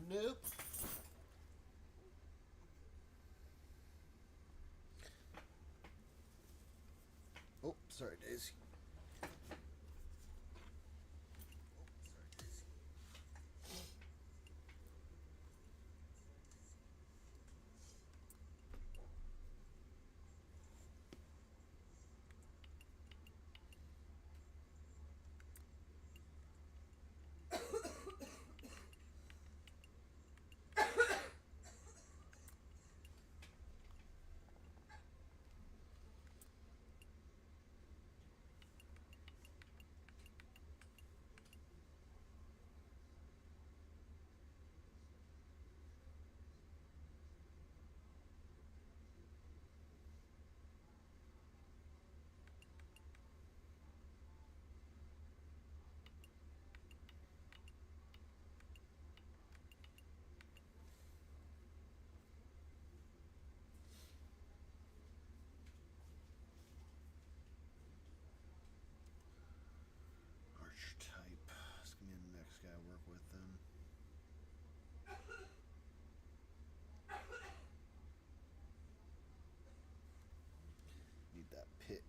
Nope. Oh, sorry, Daisy. Archetype. It's gonna be the next guy I work with then. Need that pick.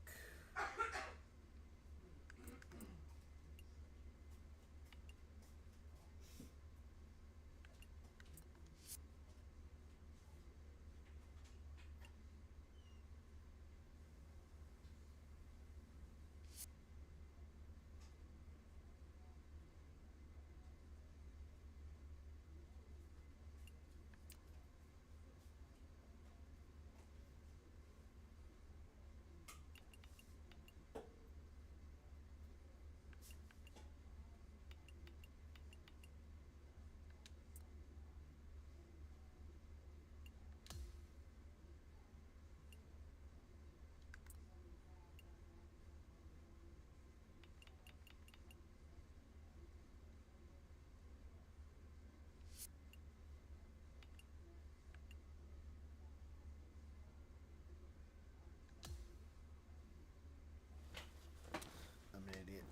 I'm an idiot.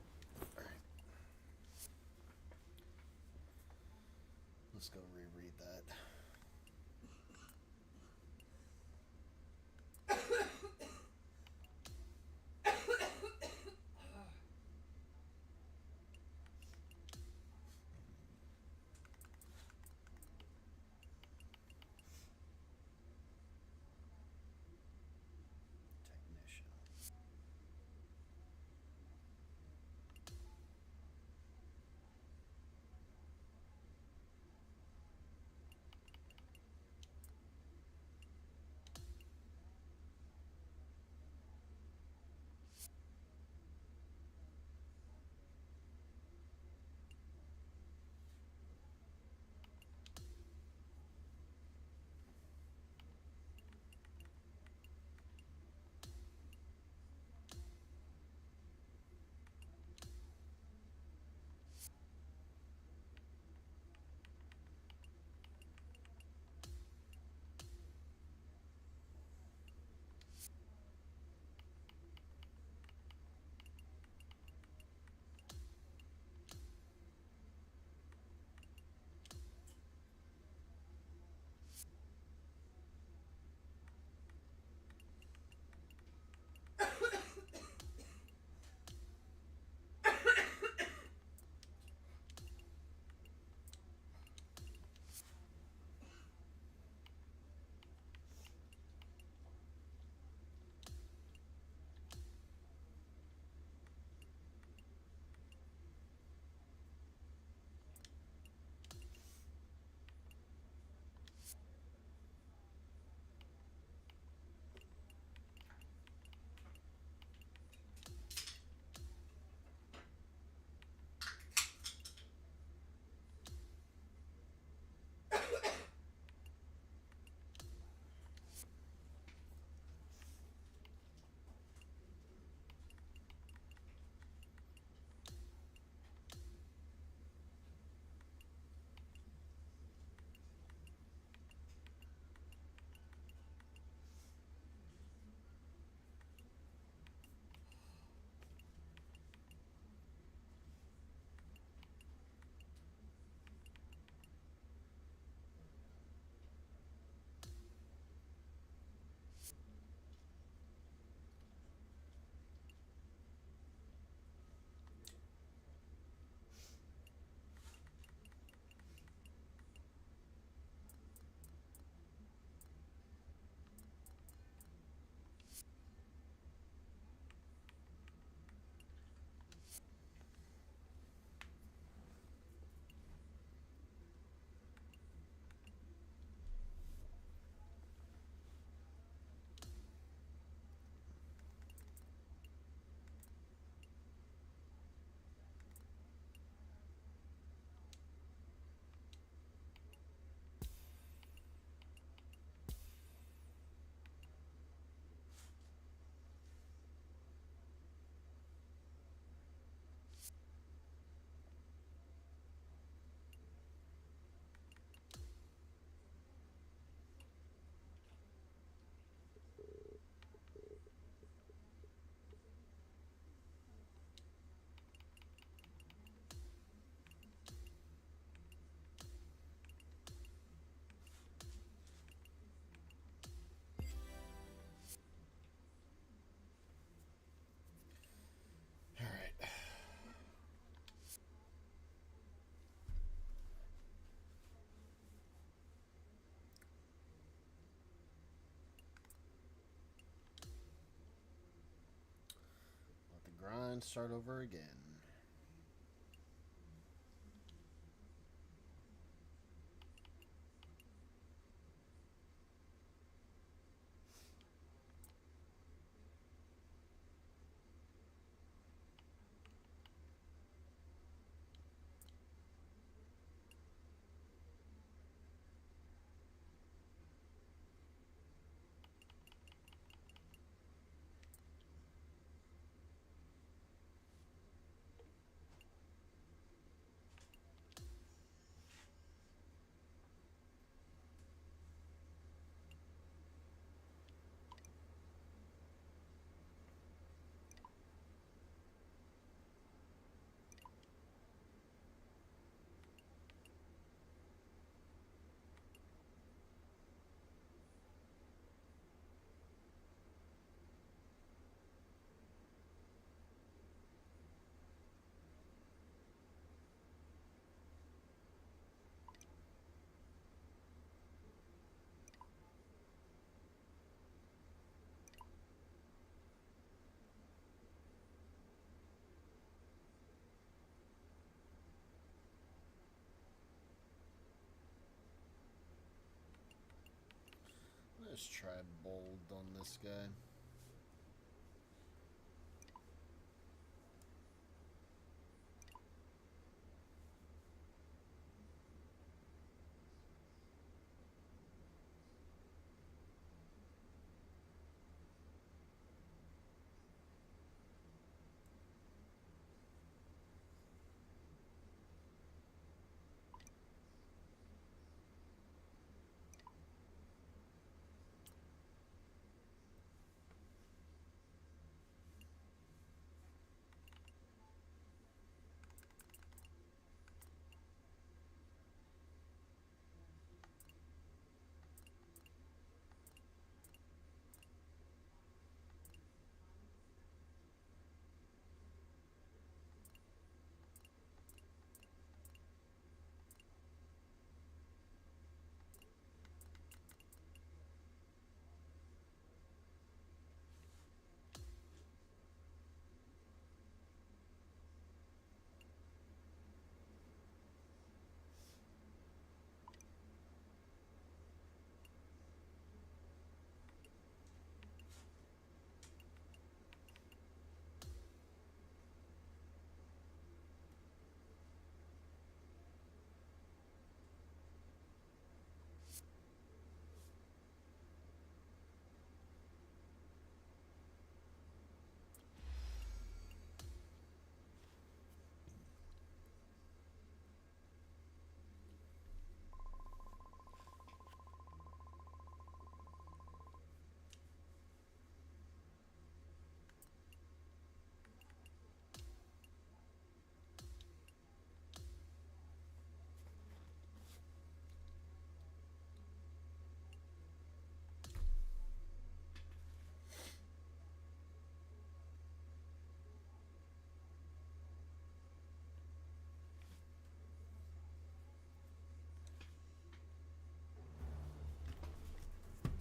Alright. Let's go reread that. Technician. Grind, start over again. Let's try bold on this guy.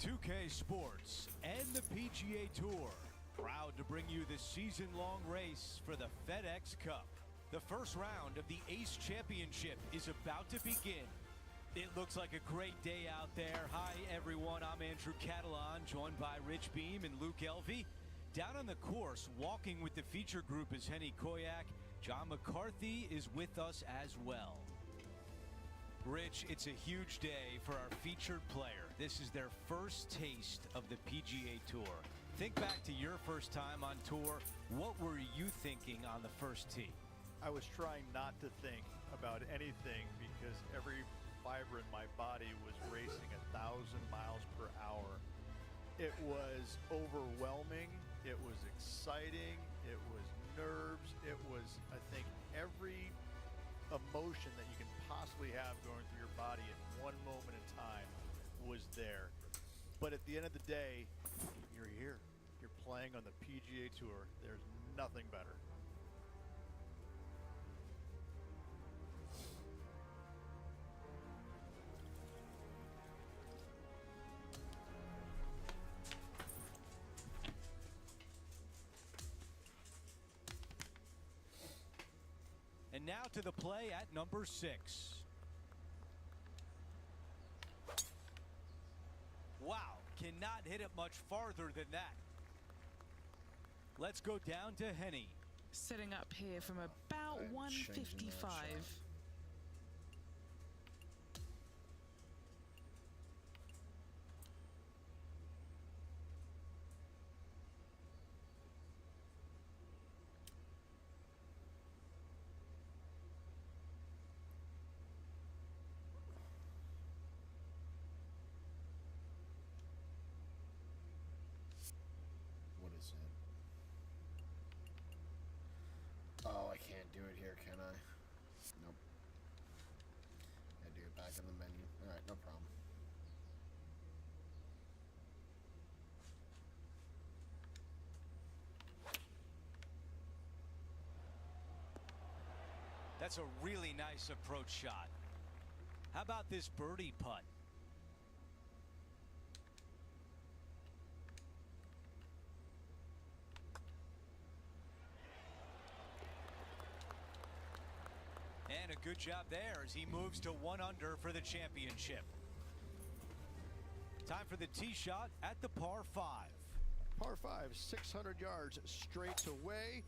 .2K Sports and the PGA Tour, proud to bring you the season-long race for the FedEx Cup. The first round of the Ace Championship is about to begin. It looks like a great day out there. Hi, everyone. I'm Andrew Catalan, joined by Rich Beam and Luke Elvey. Down on the course, walking with the feature group is Henny Koyak. John McCarthy is with us as well. Rich, it's a huge day for our featured player. This is their first taste of the PGA Tour. Think back to your first time on tour. What were you thinking on the first tee? I was trying not to think about anything because every fiber in my body was racing 1,000 miles per hour. It was overwhelming. It was exciting. It was nerves. It was, I think, every emotion that you can possibly have going through your body at one moment in time was there. But at the end of the day, you're here. You're playing on the PGA Tour. There's nothing better. And now to the play at number 6. Wow, cannot hit it much farther than that. Let's go down to Henny. Setting up here from about I'm changing that 155. shot. What is it? Oh, I can't do it here, can I? Nope. I do it back in the menu. Alright, no problem. That's a really nice approach shot. How about this birdie putt? And a good job there as he moves to 1 under for the championship. Time for the tee shot at the par 5. Par 5, 600 yards straight away.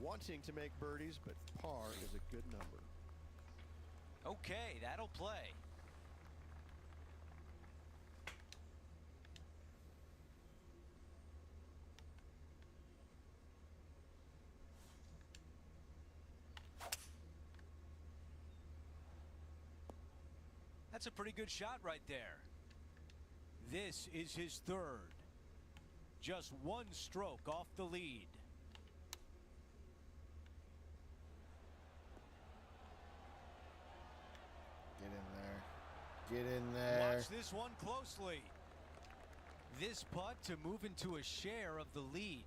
Wanting to make birdies, but par is a good number. Okay, that'll play. That's a pretty good shot right there. This is his 3rd. Just 1 stroke off the lead. Get in there. Get in there. Watch this one closely. This putt to move into a share of the lead.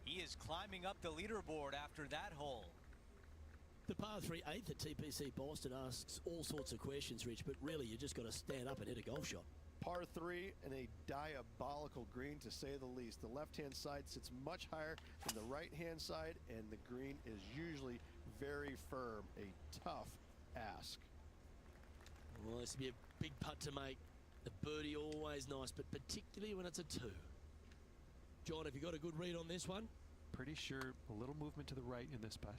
He is climbing up the leaderboard after that hole. The par 3 8th at TPC Boston asks all sorts of questions, Rich, but really you just got to stand up and hit a golf shot. Par 3 and a diabolical green, to say the least. The left-hand side sits much higher than the right-hand side, and the green is usually very firm. A tough ask. Well, this would be a big putt to make. The birdie always nice, but particularly when it's a 2. John, have you got a good read on this one? Pretty sure a little movement to the right in this putt.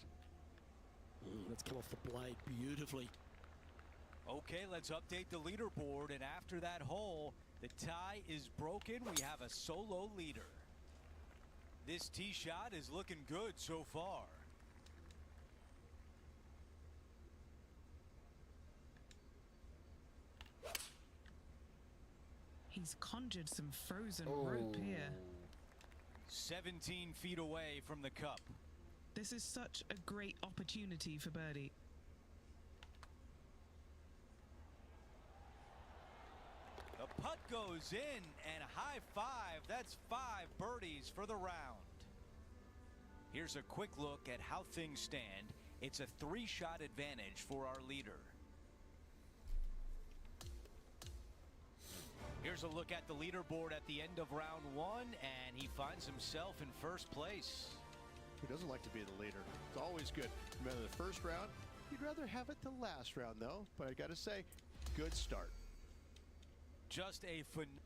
Let's come off the blade beautifully. Okay, let's update the leaderboard, and after that hole, the tie is broken. We have a solo leader. This tee shot is looking good so far. He's conjured some frozen rope here. 17 feet away from the cup. This is such a great opportunity for birdie. The putt goes in, and a high 5. That's 5 birdies for the round. Here's a quick look at how things stand. It's a 3-shot advantage for our leader. Here's a look at the leaderboard at the end of round 1, and he finds himself in first place. Who doesn't like to be the leader? It's always good. Remember the first round? You'd rather have it the last round, though. But I got to say, good start. Just a phenomenal.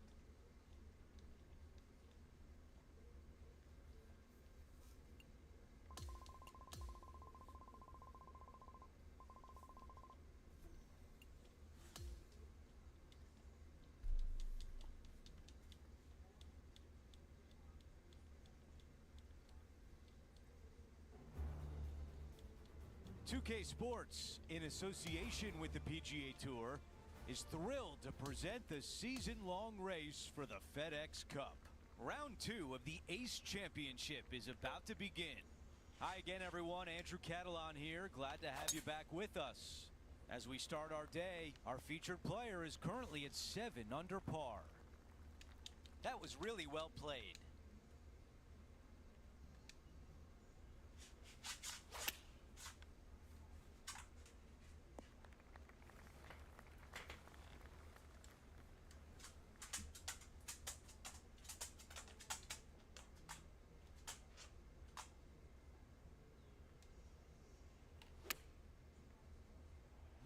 K Sports, in association with the PGA Tour, is thrilled to present the season-long race for the FedEx Cup. Round 2 of the Ace Championship is about to begin. Hi again, everyone. Andrew Catalan here. Glad to have you back with us. As we start our day, our featured player is currently at 7 under par. That was really well played.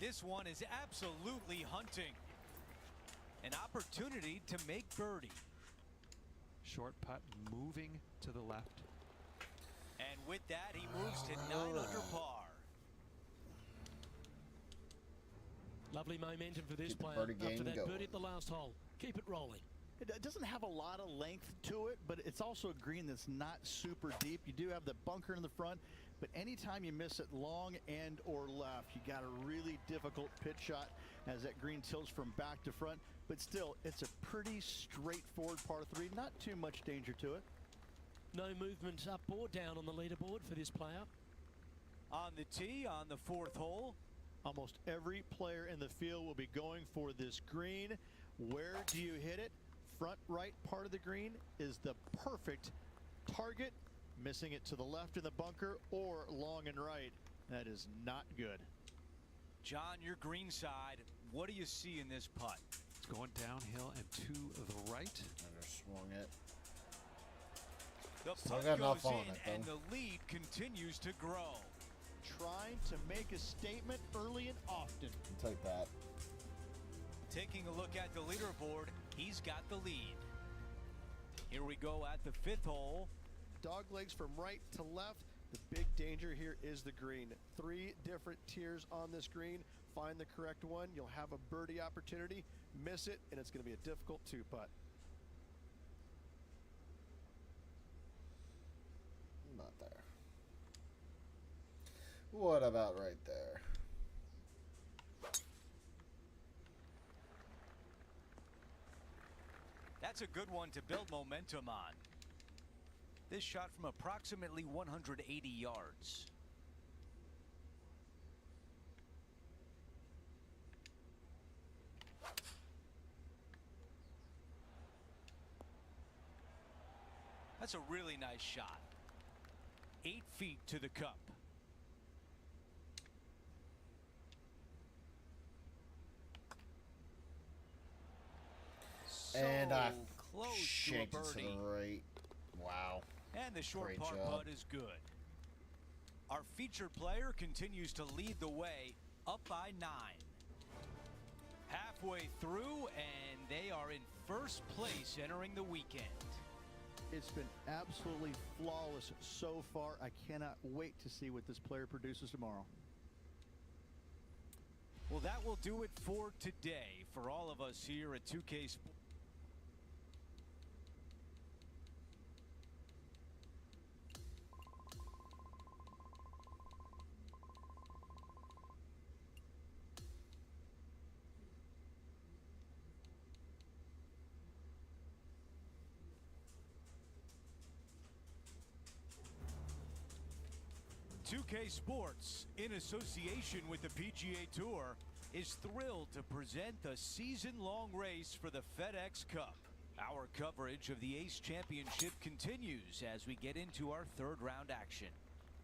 This one is absolutely hunting. An opportunity to make birdie. Short putt moving to the left. And with that, he moves to 9 under par. Lovely momentum for this Keep the player birdie after game that going. birdie at the last hole. Keep it rolling. It doesn't have a lot of length to it, but it's also a green that's not super deep. You do have the bunker in the front, but anytime you miss it long and or left, you got a really difficult pitch shot as that green tilts from back to front. But still, it's a pretty straightforward par 3. Not too much danger to it. No movement up or down on the leaderboard for this player. On the tee on the 4th hole. Almost every player in the field will be going for this green. Where do you hit it? Front right part of the green is the perfect target. Missing it to the left in the bunker or long and right. That is not good. John, your green side, what do you see in this putt? It's going downhill and to the right. I just swung it. The Still putt got goes enough on in, it, though. and the lead continues to grow. Trying to make a statement early and often. Take that. Taking a look at the leaderboard, he's got the lead. Here we go at the 5th hole. Dog legs from right to left. The big danger here is the green. 3 different tiers on this green. Find the correct one. You'll have a birdie opportunity. Miss it, and it's going to be a difficult 2-putt. Not there. What about right there? That's a good one to build momentum on. This shot from approximately 180 yards. That's a really nice shot. 8 feet to the cup. And I close to a shaped it to birdie. the right. Wow. And the short Great par job. putt is good. Our featured player continues to lead the way, up by 9. Halfway through, and they are in first place entering the weekend. It's been absolutely flawless so far. I cannot wait to see what this player produces tomorrow. Well, that will do it for today for all of us here at 2K Sports. K Sports, in association with the PGA Tour, is thrilled to present the season-long race for the FedEx Cup. Our coverage of the Ace Championship continues as we get into our 3rd round action.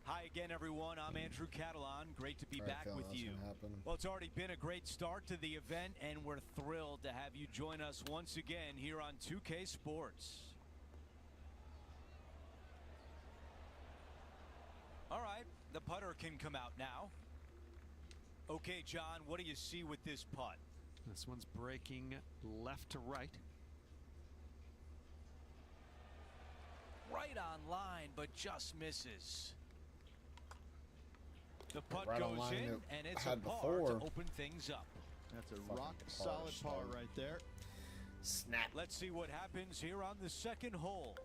Hi again, everyone. I'm Andrew Catalan. Great to be Already back feeling with that's you. gonna happen. Well, it's already been a great start to the event, and we're thrilled to have you join us once again here on 2K Sports. All right, the putter can come out now. Okay, John, what do you see with this putt? This one's breaking left to right. Right on line, but just misses. The putt Right on goes line in, it and it's a had par before. to open things up. That's a Fucking rock par solid par stone. right there. Snap. Let's see what happens here on the 2nd hole.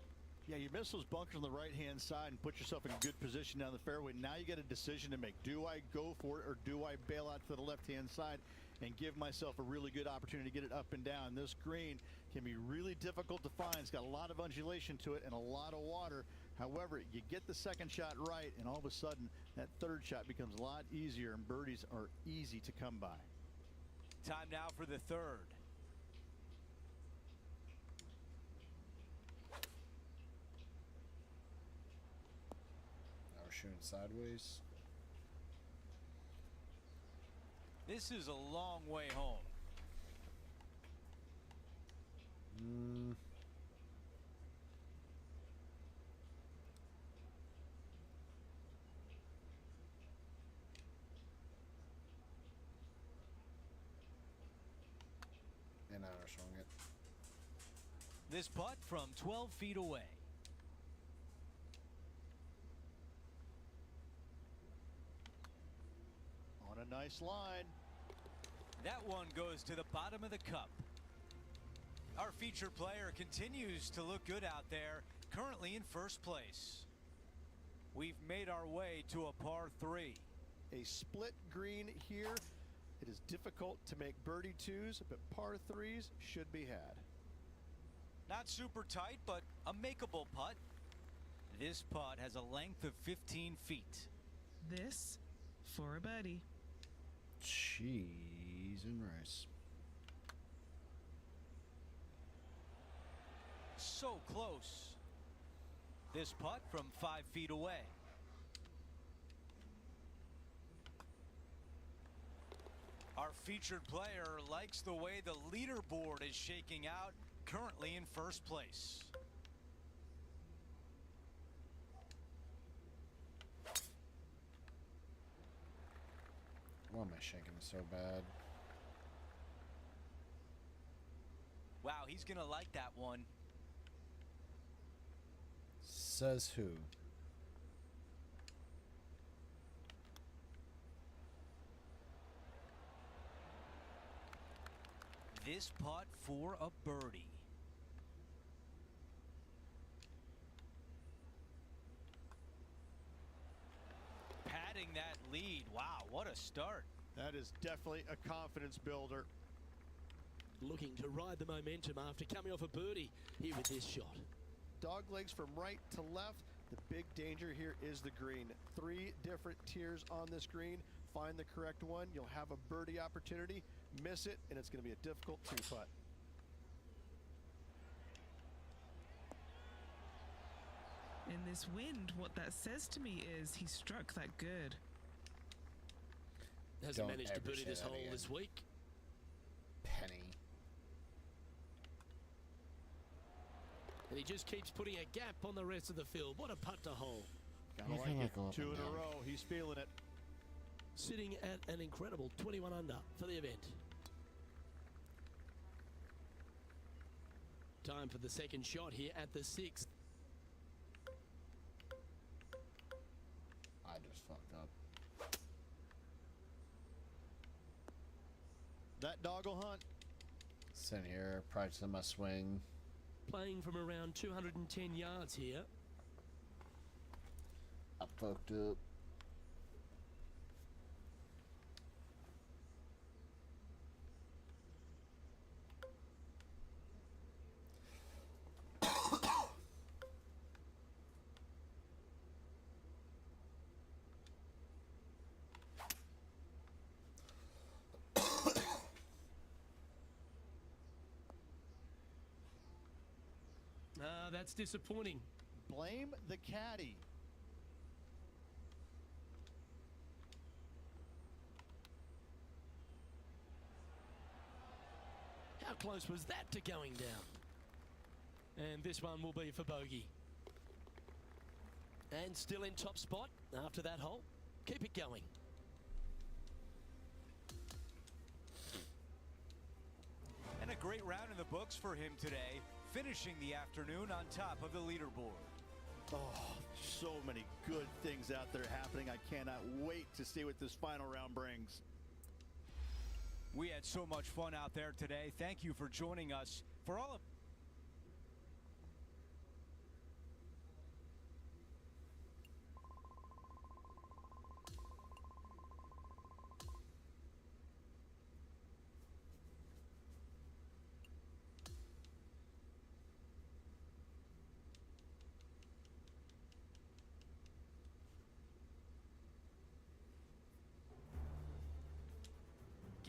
Yeah, you miss those bunkers on the right-hand side and put yourself in a good position down the fairway. Now you got a decision to make. Do I go for it or do I bail out to the left-hand side and give myself a really good opportunity to get it up and down? This green can be really difficult to find. It's got a lot of undulation to it and a lot of water. However, you get the second shot right, and all of a sudden, that third shot becomes a lot easier, and birdies are easy to come by. Time now for the 3rd. Now we're shooting sideways. This is a long way home. matter, swung it. This putt from 12 feet away. On a nice line. That one goes to the bottom of the cup. Our featured player continues to look good out there, currently in first place. We've made our way to a par 3. A split green here. It is difficult to make birdie twos, but par threes should be had. Not super tight, but a makeable putt. This putt has a length of 15 feet. This for a birdie. Cheese and rice. So close. This putt from 5 feet away. Our featured player likes the way the leaderboard is shaking out, currently in first place. Why am I shaking it so bad? Wow, he's gonna like that one. Says who? This putt for a birdie. Padding that lead. Wow, what a start. That is definitely a confidence builder. Looking to ride the momentum after coming off a birdie here with this shot. Dog legs from right to left. The big danger here is the green. 3 different tiers on this green. Find the correct one. You'll have a birdie opportunity. Miss it, and it's going to be a difficult 2-putt. In this wind, what that says to me is he struck that good. Hasn't Don't managed to ever birdie say this that hole again. this week. Penny. And he just keeps putting a gap on the rest of the field. What a putt to hole. Gotta You like cannot it. go up 2 and in a down. row. He's feeling it. Sitting at an incredible 21 under for the event. Time for the second shot here at the 6th. I just fucked up. That dog will hunt. Sitting here, practicing my swing. Playing from around 210 yards here. I fucked up. That's disappointing. Blame the caddy. How close was that to going down? And this one will be for bogey. And still in top spot after that hole. Keep it going. And a great round in the books for him today, finishing the afternoon on top of the leaderboard. Oh, so many good things out there happening. I cannot wait to see what this final round brings. We had so much fun out there today. Thank you for joining us. For all of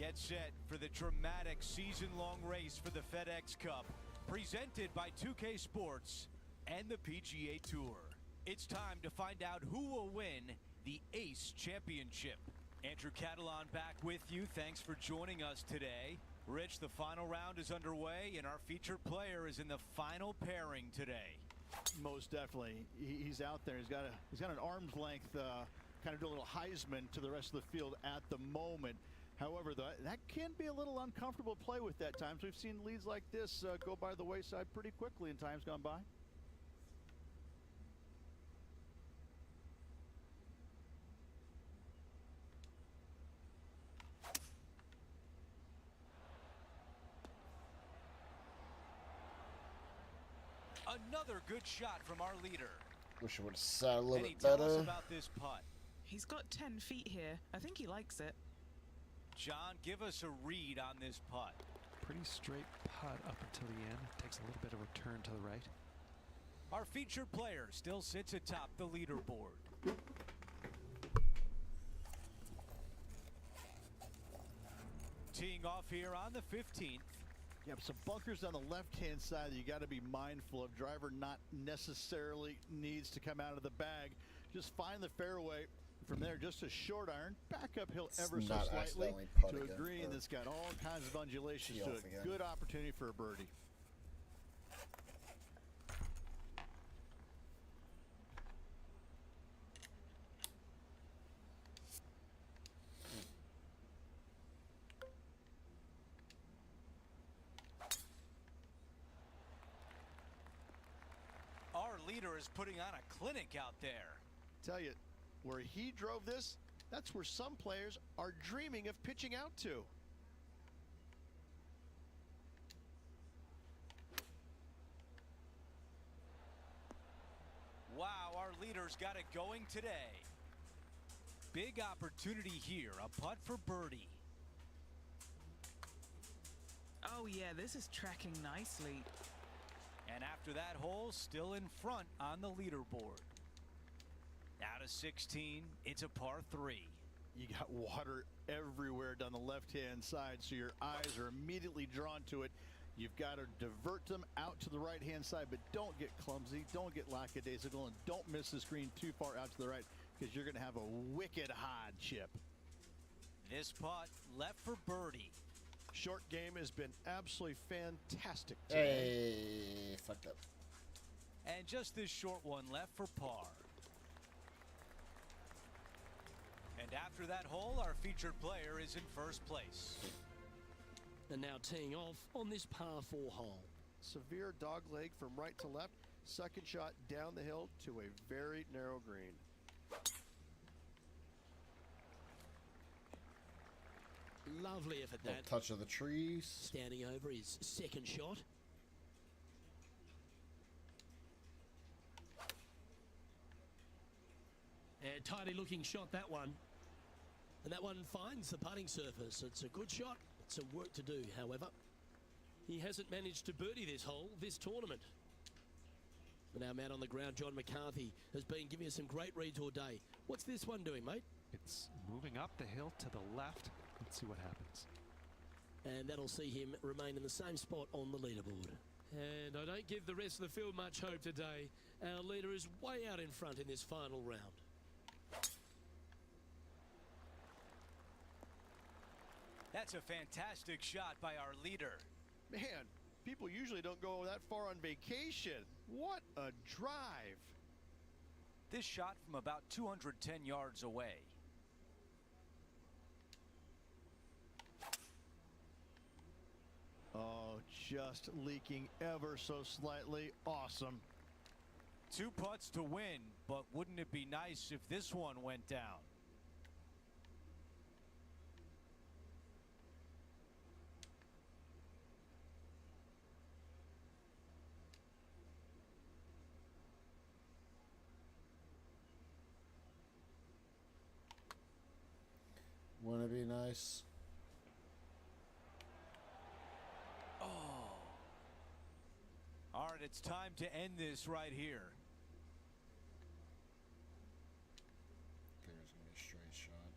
Get set for the dramatic season-long race for the FedEx Cup, presented by 2K Sports and the PGA Tour. It's time to find out who will win the ACE Championship. Andrew Catalan back with you. Thanks for joining us today. Rich, the final round is underway, and our featured player is in the final pairing today. Most definitely. He's out there. He's got an arm's length, kind of do a little Heisman to the rest of the field at the moment. However, that can be a little uncomfortable to play with at times. We've seen leads like this go by the wayside pretty quickly in times gone by. Another good shot from our leader. Wish I would have sat a little Any bit tell better. us about this putt? He's got 10 feet here. I think he likes it. John, give us a read on this putt. Pretty straight putt up until the end. Takes a little bit of a turn to the right. Our featured player still sits atop the leaderboard. Teeing off here on the 15th. Yeah, some bunkers on the left-hand side that you got to be mindful of. Driver not necessarily needs to come out of the bag. Just find the fairway. From there, just a short iron, back uphill ever so not slightly accidentally to putting a it, green or that's got all kinds of undulations tee to off it. again. Good opportunity for a birdie. Our leader is putting on a clinic out there. Tell you, where he drove this, that's where some players are dreaming of pitching out to. Wow, our leader's got it going today. Big opportunity here, a putt for birdie. Oh yeah, this is tracking nicely. And after that hole, still in front on the leaderboard. Out of 16, it's a par 3. You got water everywhere down the left-hand side, so your eyes are immediately drawn to it. You've got to divert them out to the right-hand side, but don't get clumsy, don't get lackadaisical, and don't miss the screen too far out to the right, because you're going to have a wicked hard chip. This putt left for birdie. Short game has been absolutely fantastic today. Hey, fucked up. And just this short one left for par. And after that hole, our featured player is in first place. And now teeing off on this par 4 hole. Severe dog leg from right to left. Second shot down the hill to a very narrow green. Lovely effort Little that. touch of the trees. Standing over his second shot. A tidy looking shot, that one. And that one finds the putting surface. It's a good shot. Some work to do, however. He hasn't managed to birdie this hole, this tournament. But our man on the ground, John McCarthy, has been giving us some great reads all day. What's this one doing, mate? It's moving up the hill to the left. Let's see what happens. And that'll see him remain in the same spot on the leaderboard. And I don't give the rest of the field much hope today. Our leader is way out in front in this final round. That's a fantastic shot by our leader. Man, people usually don't go that far on vacation. What a drive. This shot from about 210 yards away. Oh, just leaking ever so slightly. Awesome. 2 putts to win, but wouldn't it be nice if this one went down? Wouldn't it be nice? Oh. All right, it's time to end this right here. Figure's gonna be a straight shot.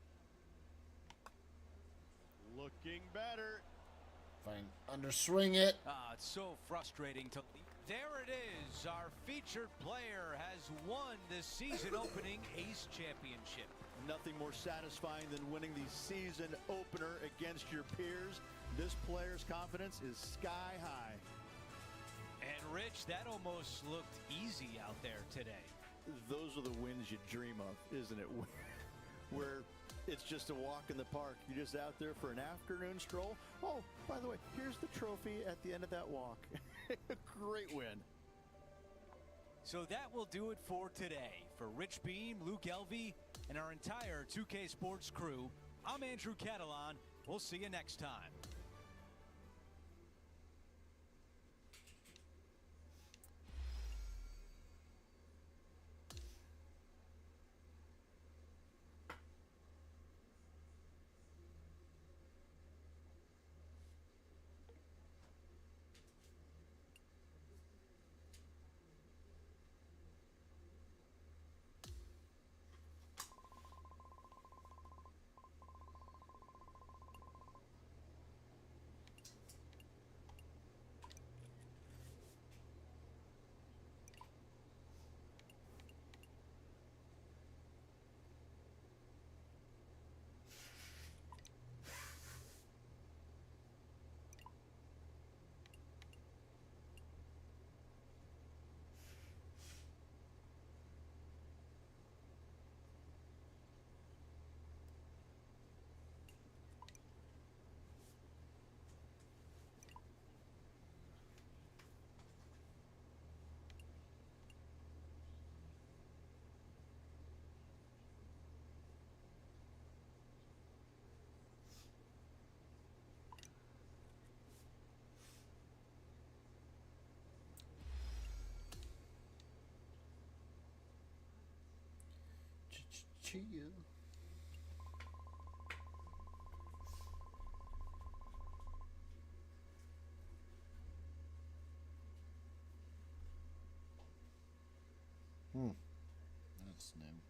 Looking better. Fine. Underswing it. Ah, it's so frustrating to leave. There it is. Our featured player has won the season opening Ace Championship. Nothing more satisfying than winning the season opener against your peers. This player's confidence is sky high. And Rich, that almost looked easy out there today. Those are the wins you dream of, isn't it? Where It's just a walk in the park. You're just out there for an afternoon stroll. Oh, by the way, here's the trophy at the end of that walk. Great win. So that will do it for today. For Rich Beam, Luke Elvey, and our entire 2K Sports crew, I'm Andrew Catalan. We'll see you next time. Chia. That's name.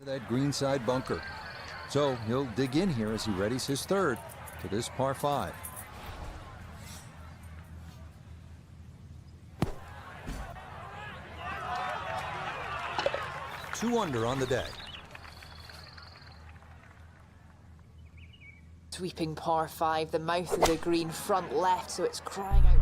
That greenside bunker. So he'll dig in here as he readies his third to this par 5. Two under on the day. Sweeping par 5, the mouth of the green, front left, so it's crying out.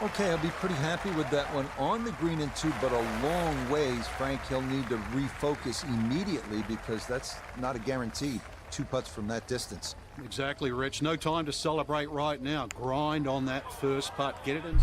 Okay, I'll be pretty happy with that one on the green and 2, but a long ways. Frank, he'll need to refocus immediately because that's not a guarantee. 2 putts from that distance. Exactly, Rich. No time to celebrate right now. Grind on that first putt. Get it in.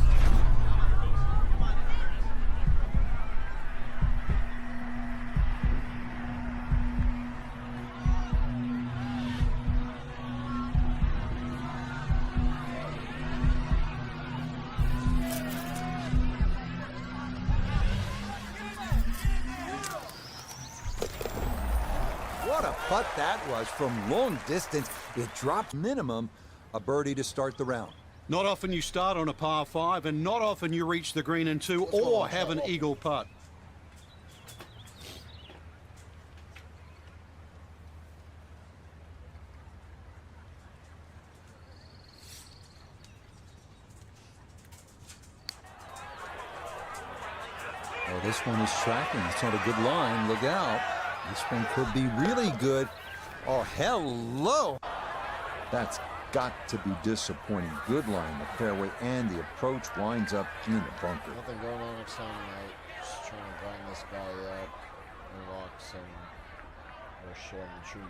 putt that was from long distance. It dropped minimum a birdie to start the round. Not often you start on a par 5, and not often you reach the green in 2 or have an eagle putt. Oh, this one is tracking. It's not a good line. Look out. This one could be really good. Oh, hello. That's got to be disappointing. Good line, the fairway, and the approach winds up in the bunker. Nothing going on exciting tonight. Just trying to grind this guy up and walk some or share in the tree.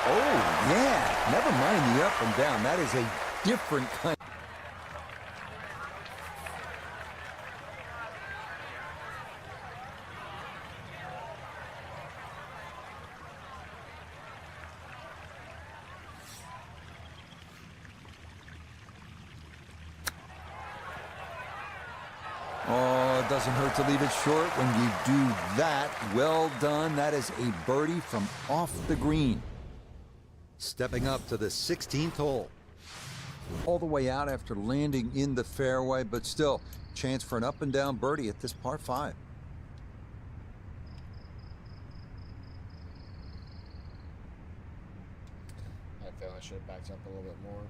Oh, yeah. Never mind the up and down. That is a different kind. Oh, it doesn't hurt to leave it short when you do that. Well done. That is a birdie from off the green. Stepping up to the 16th hole. All the way out after landing in the fairway, but still, chance for an up and down birdie at this par 5. I feel I should have backed up a little bit more.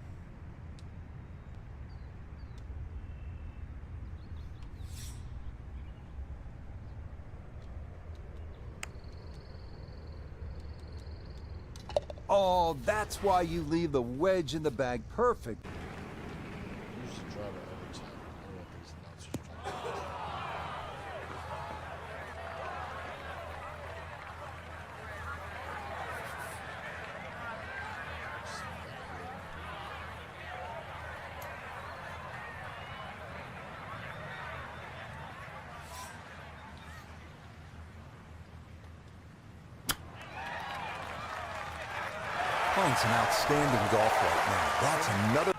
Oh, that's why you leave the wedge in the bag. Perfect. Use the driver every time. I don't know what these announcers are talking about. Finds an outstanding golf right now. That's another.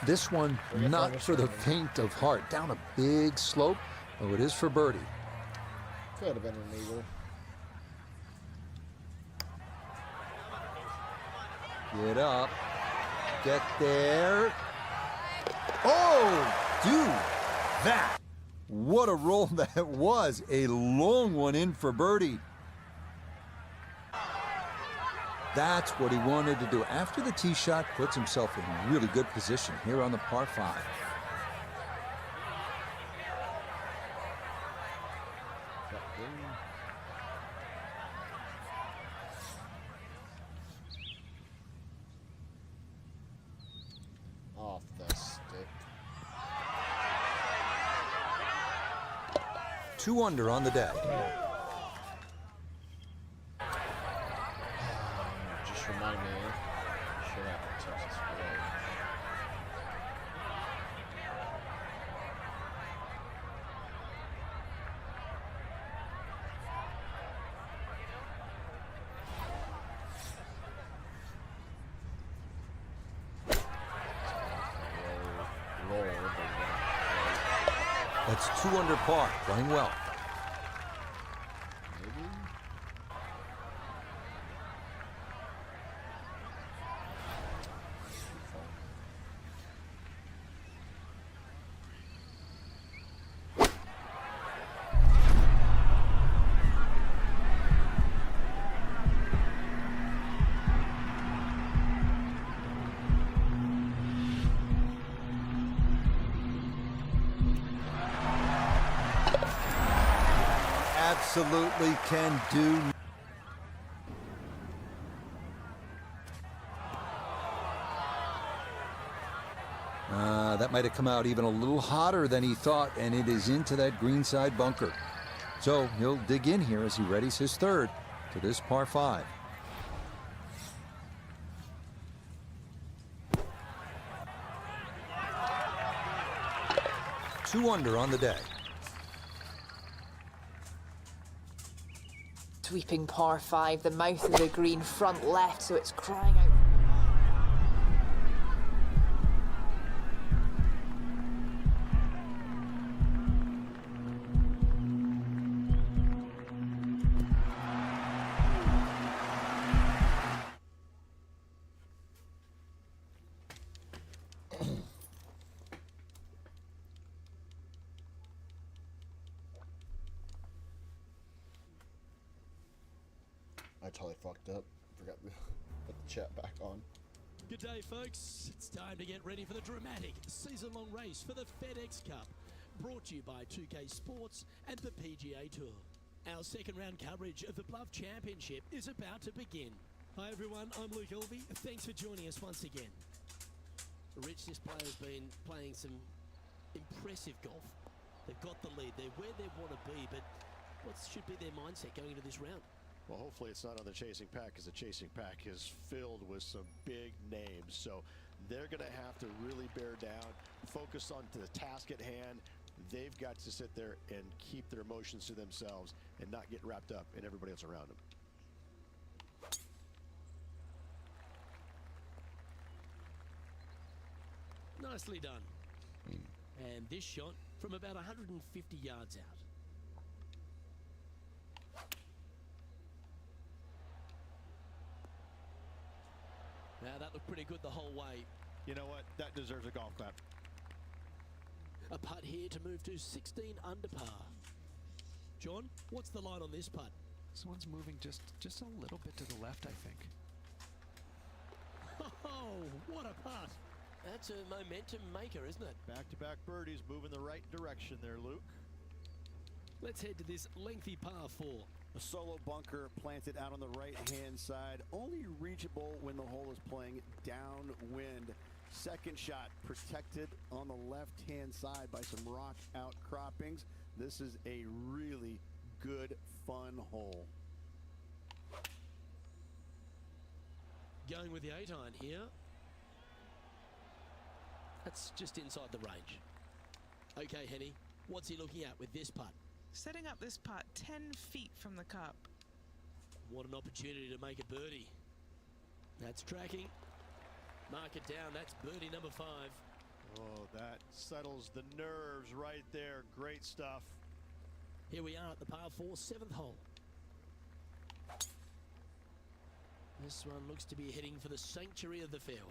This one, not for the faint of heart. Down a big slope, though it is for birdie. Could have been an eagle. Get up. Get there. Oh, do that. What a roll that was. A long one in for birdie. That's what he wanted to do. After the tee shot, puts himself in really good position here on the par 5. Off the stick. 2 under on the day. Just remind me. Should have Texas Road. That's 2 under par, playing well. Maybe? Absolutely can do. That might have come out even a little hotter than he thought, and it is into that greenside bunker. So he'll dig in here as he readies his third to this par 5. Two under on the day. sweeping par 5, the mouth of the green, front left, so it's crying out. I totally fucked up. Forgot to put the chat back on. Good day, folks. It's time to get ready for the dramatic season-long race for the FedEx Cup, brought to you by 2K Sports and the PGA Tour. Our second round coverage of the Bluff Championship is about to begin. Hi everyone, I'm Luke Elvey. Thanks for joining us once again. Rich, this player's been playing some impressive golf. They've got the lead. They're where they want to be, but what should be their mindset going into this round? Well, hopefully it's not on the chasing pack, because the chasing pack is filled with some big names. So they're going to have to really bear down, focus on the task at hand. They've got to sit there and keep their emotions to themselves and not get wrapped up in everybody else around them. Nicely done. And this shot from about 150 yards out. Now that looked pretty good the whole way. You know what? That deserves a golf clap. A putt here to move to 16 under par. John, what's the line on this putt? This one's moving just a little bit to the left, I think. Oh, what a putt. That's a momentum maker, isn't it? Back-to-back birdies, moving the right direction there, Luke. Let's head to this lengthy par 4. A solo bunker planted out on the right-hand side, only reachable when the hole is playing downwind. Second shot protected on the left-hand side by some rock outcroppings. This is a really good, fun hole. Going with the 8-iron here. That's just inside the range. Okay, Henny, what's he looking at with this putt? Setting up this putt 10 feet from the cup. What an opportunity to make a birdie. That's tracking. Mark it down. That's birdie number 5. Oh, that settles the nerves right there. Great stuff. Here we are at the par 4, 7th hole. This one looks to be heading for the sanctuary of the fairway.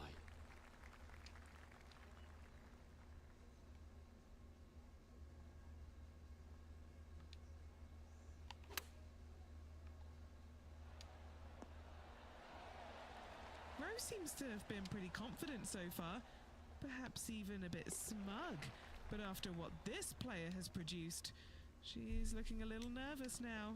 Seems to have been pretty confident so far, perhaps even a bit smug, but after what this player has produced, she's looking a little nervous now.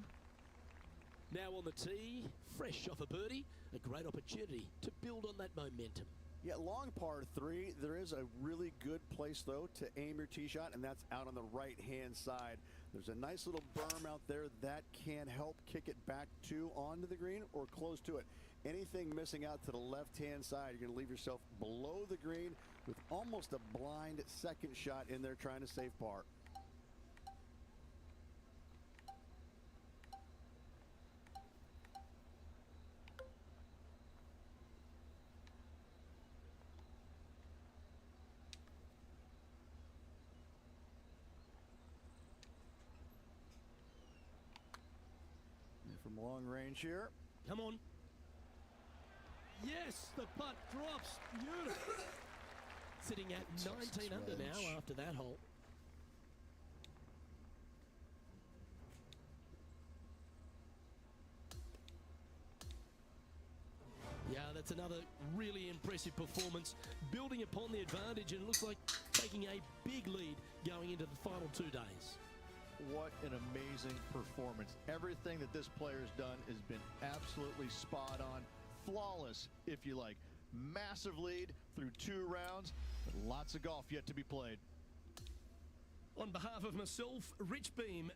Now on the tee, fresh off a birdie, a great opportunity to build on that momentum. Yeah, long par 3, there is a really good place though to aim your tee shot, and that's out on the right-hand side. There's a nice little berm out there that can help kick it back to onto the green or close to it. Anything missing out to the left-hand side, you're going to leave yourself below the green with almost a blind second shot in there trying to save par. And from long range here. Come on. Yes, the putt drops. Beautiful. Sitting at 19 under now after that hole. Yeah, that's another really impressive performance, building upon the advantage, and it looks like taking a big lead going into the final 2 days. What an amazing performance. Everything that this player's done has been absolutely spot on. Flawless, if you like. Massive lead through 2 rounds. Lots of golf yet to be played. On behalf of myself, Rich Beam.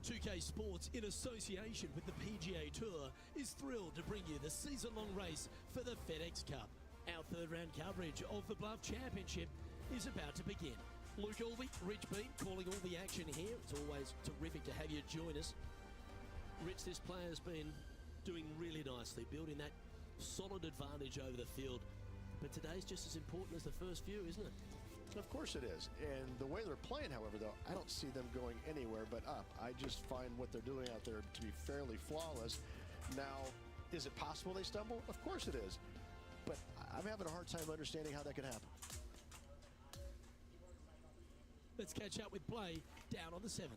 2K Sports, in association with the PGA Tour, is thrilled to bring you the season-long race for the FedEx Cup. Our third-round coverage of the Bluff Championship is about to begin. Luke Albee, Rich Beam, calling all the action here. It's always terrific to have you join us. Rich, this player's been doing really nicely, building that solid advantage over the field. But today's just as important as the first few, isn't it? Of course it is. And the way they're playing, however, though, I don't see them going anywhere but up. I just find what they're doing out there to be fairly flawless. Now, is it possible they stumble? Of course it is. But I'm having a hard time understanding how that could happen. Let's catch up with play down on the 7th.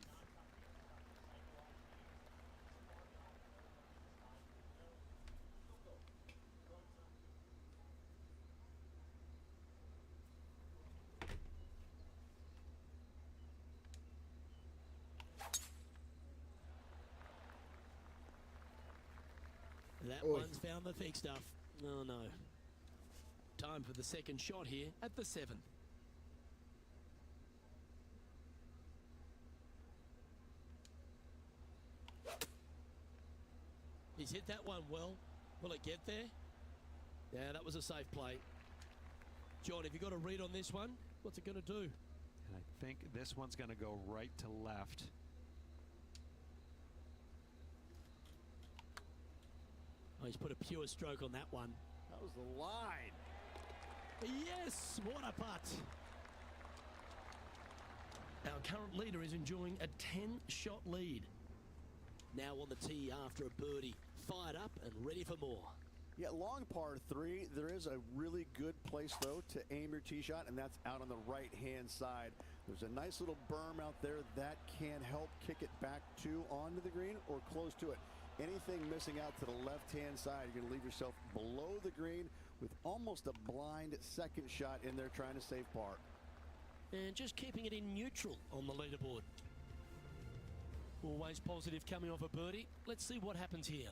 That one's found the thick stuff. Oh no. Time for the second shot here at the 7th. He's hit that one well. Will it get there? Yeah, that was a safe play. John, have you got a read on this one? What's it going to do? And I think this one's going to go right to left. Oh, he's put a pure stroke on that one. That was the line. Yes, what a putt. Our current leader is enjoying a 10-shot lead. Now on the tee after a birdie, fired up and ready for more. Yeah, long par 3. There is a really good place, though, to aim your tee shot, and that's out on the right-hand side. There's a nice little berm out there that can help kick it back to onto the green or close to it. Anything missing out to the left-hand side, you're going to leave yourself below the green with almost a blind second shot in there trying to save par. And just keeping it in neutral on the leaderboard. Always positive coming off a birdie. Let's see what happens here.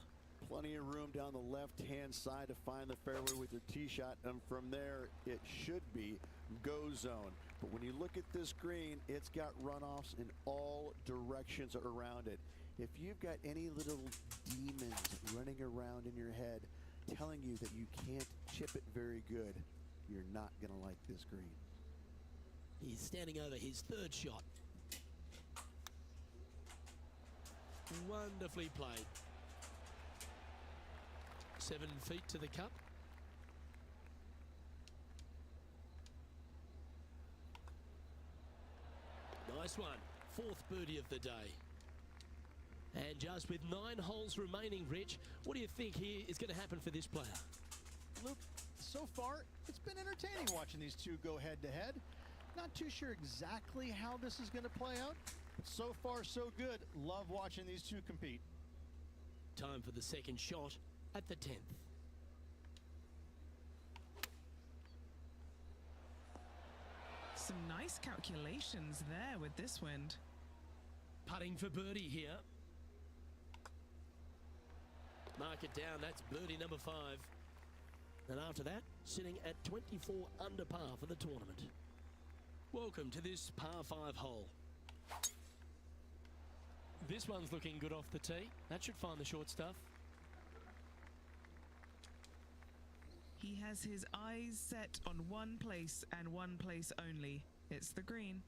Plenty of room down the left-hand side to find the fairway with your tee shot, and from there it should be go zone. But when you look at this green, it's got runoffs in all directions around it. If you've got any little demons running around in your head telling you that you can't chip it very good, you're not going to like this green. He's standing over his third shot. Wonderfully played. 7 feet to the cup. Nice one. 4th birdie of the day. And just with 9 holes remaining, Rich, what do you think here is going to happen for this player? Luke, so far, it's been entertaining watching these two go head-to-head. Not too sure exactly how this is going to play out, but so far, so good. Love watching these two compete. Time for the second shot at the 10th. Some nice calculations there with this wind. Putting for birdie here. Mark it down, that's birdie number 5. And after that, sitting at 24 under par for the tournament. Welcome to this par 5 hole. This one's looking good off the tee. That should find the short stuff. He has his eyes set on one place and one place only. It's the green.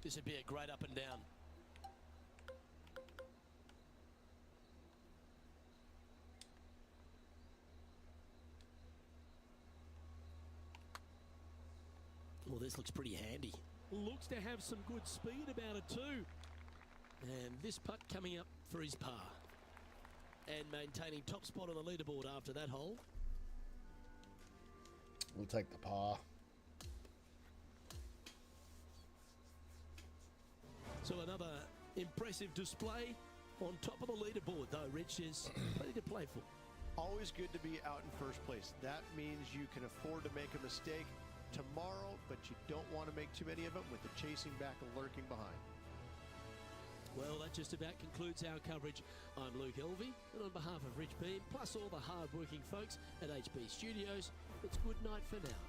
This would be a great up and down. Well, this looks pretty handy. Looks to have some good speed about it too. And this putt coming up for his par. And maintaining top spot on the leaderboard after that hole. We'll take the par. So another impressive display On top of the leaderboard, though, Rich, is plenty to play for. Always good to be out in first place. That means you can afford to make a mistake tomorrow, but you don't want to make too many of them with the chasing back and lurking behind. Well, that just about concludes our coverage. I'm Luke Elvey, and on behalf of Rich Beam, plus all the hard-working folks at HB Studios, it's good night for now.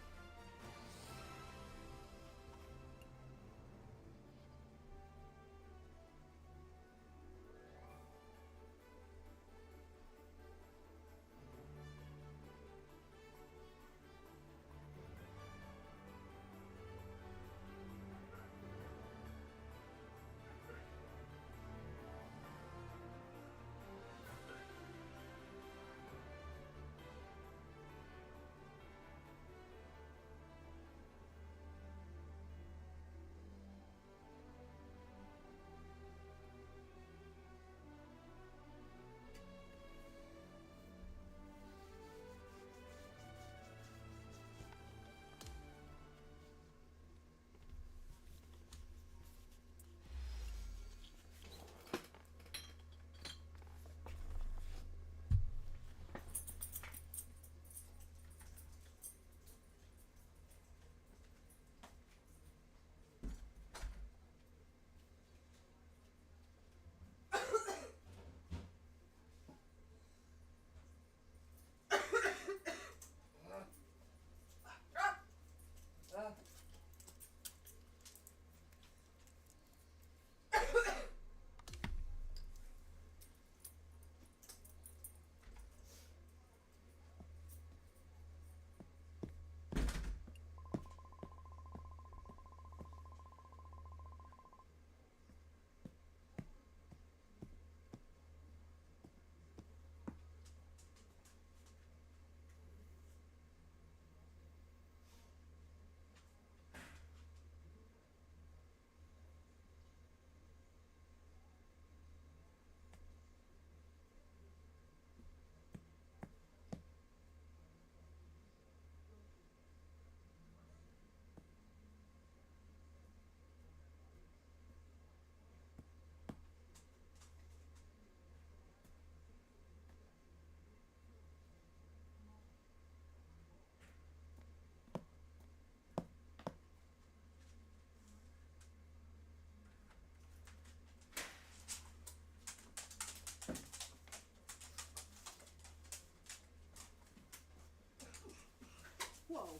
Whoa,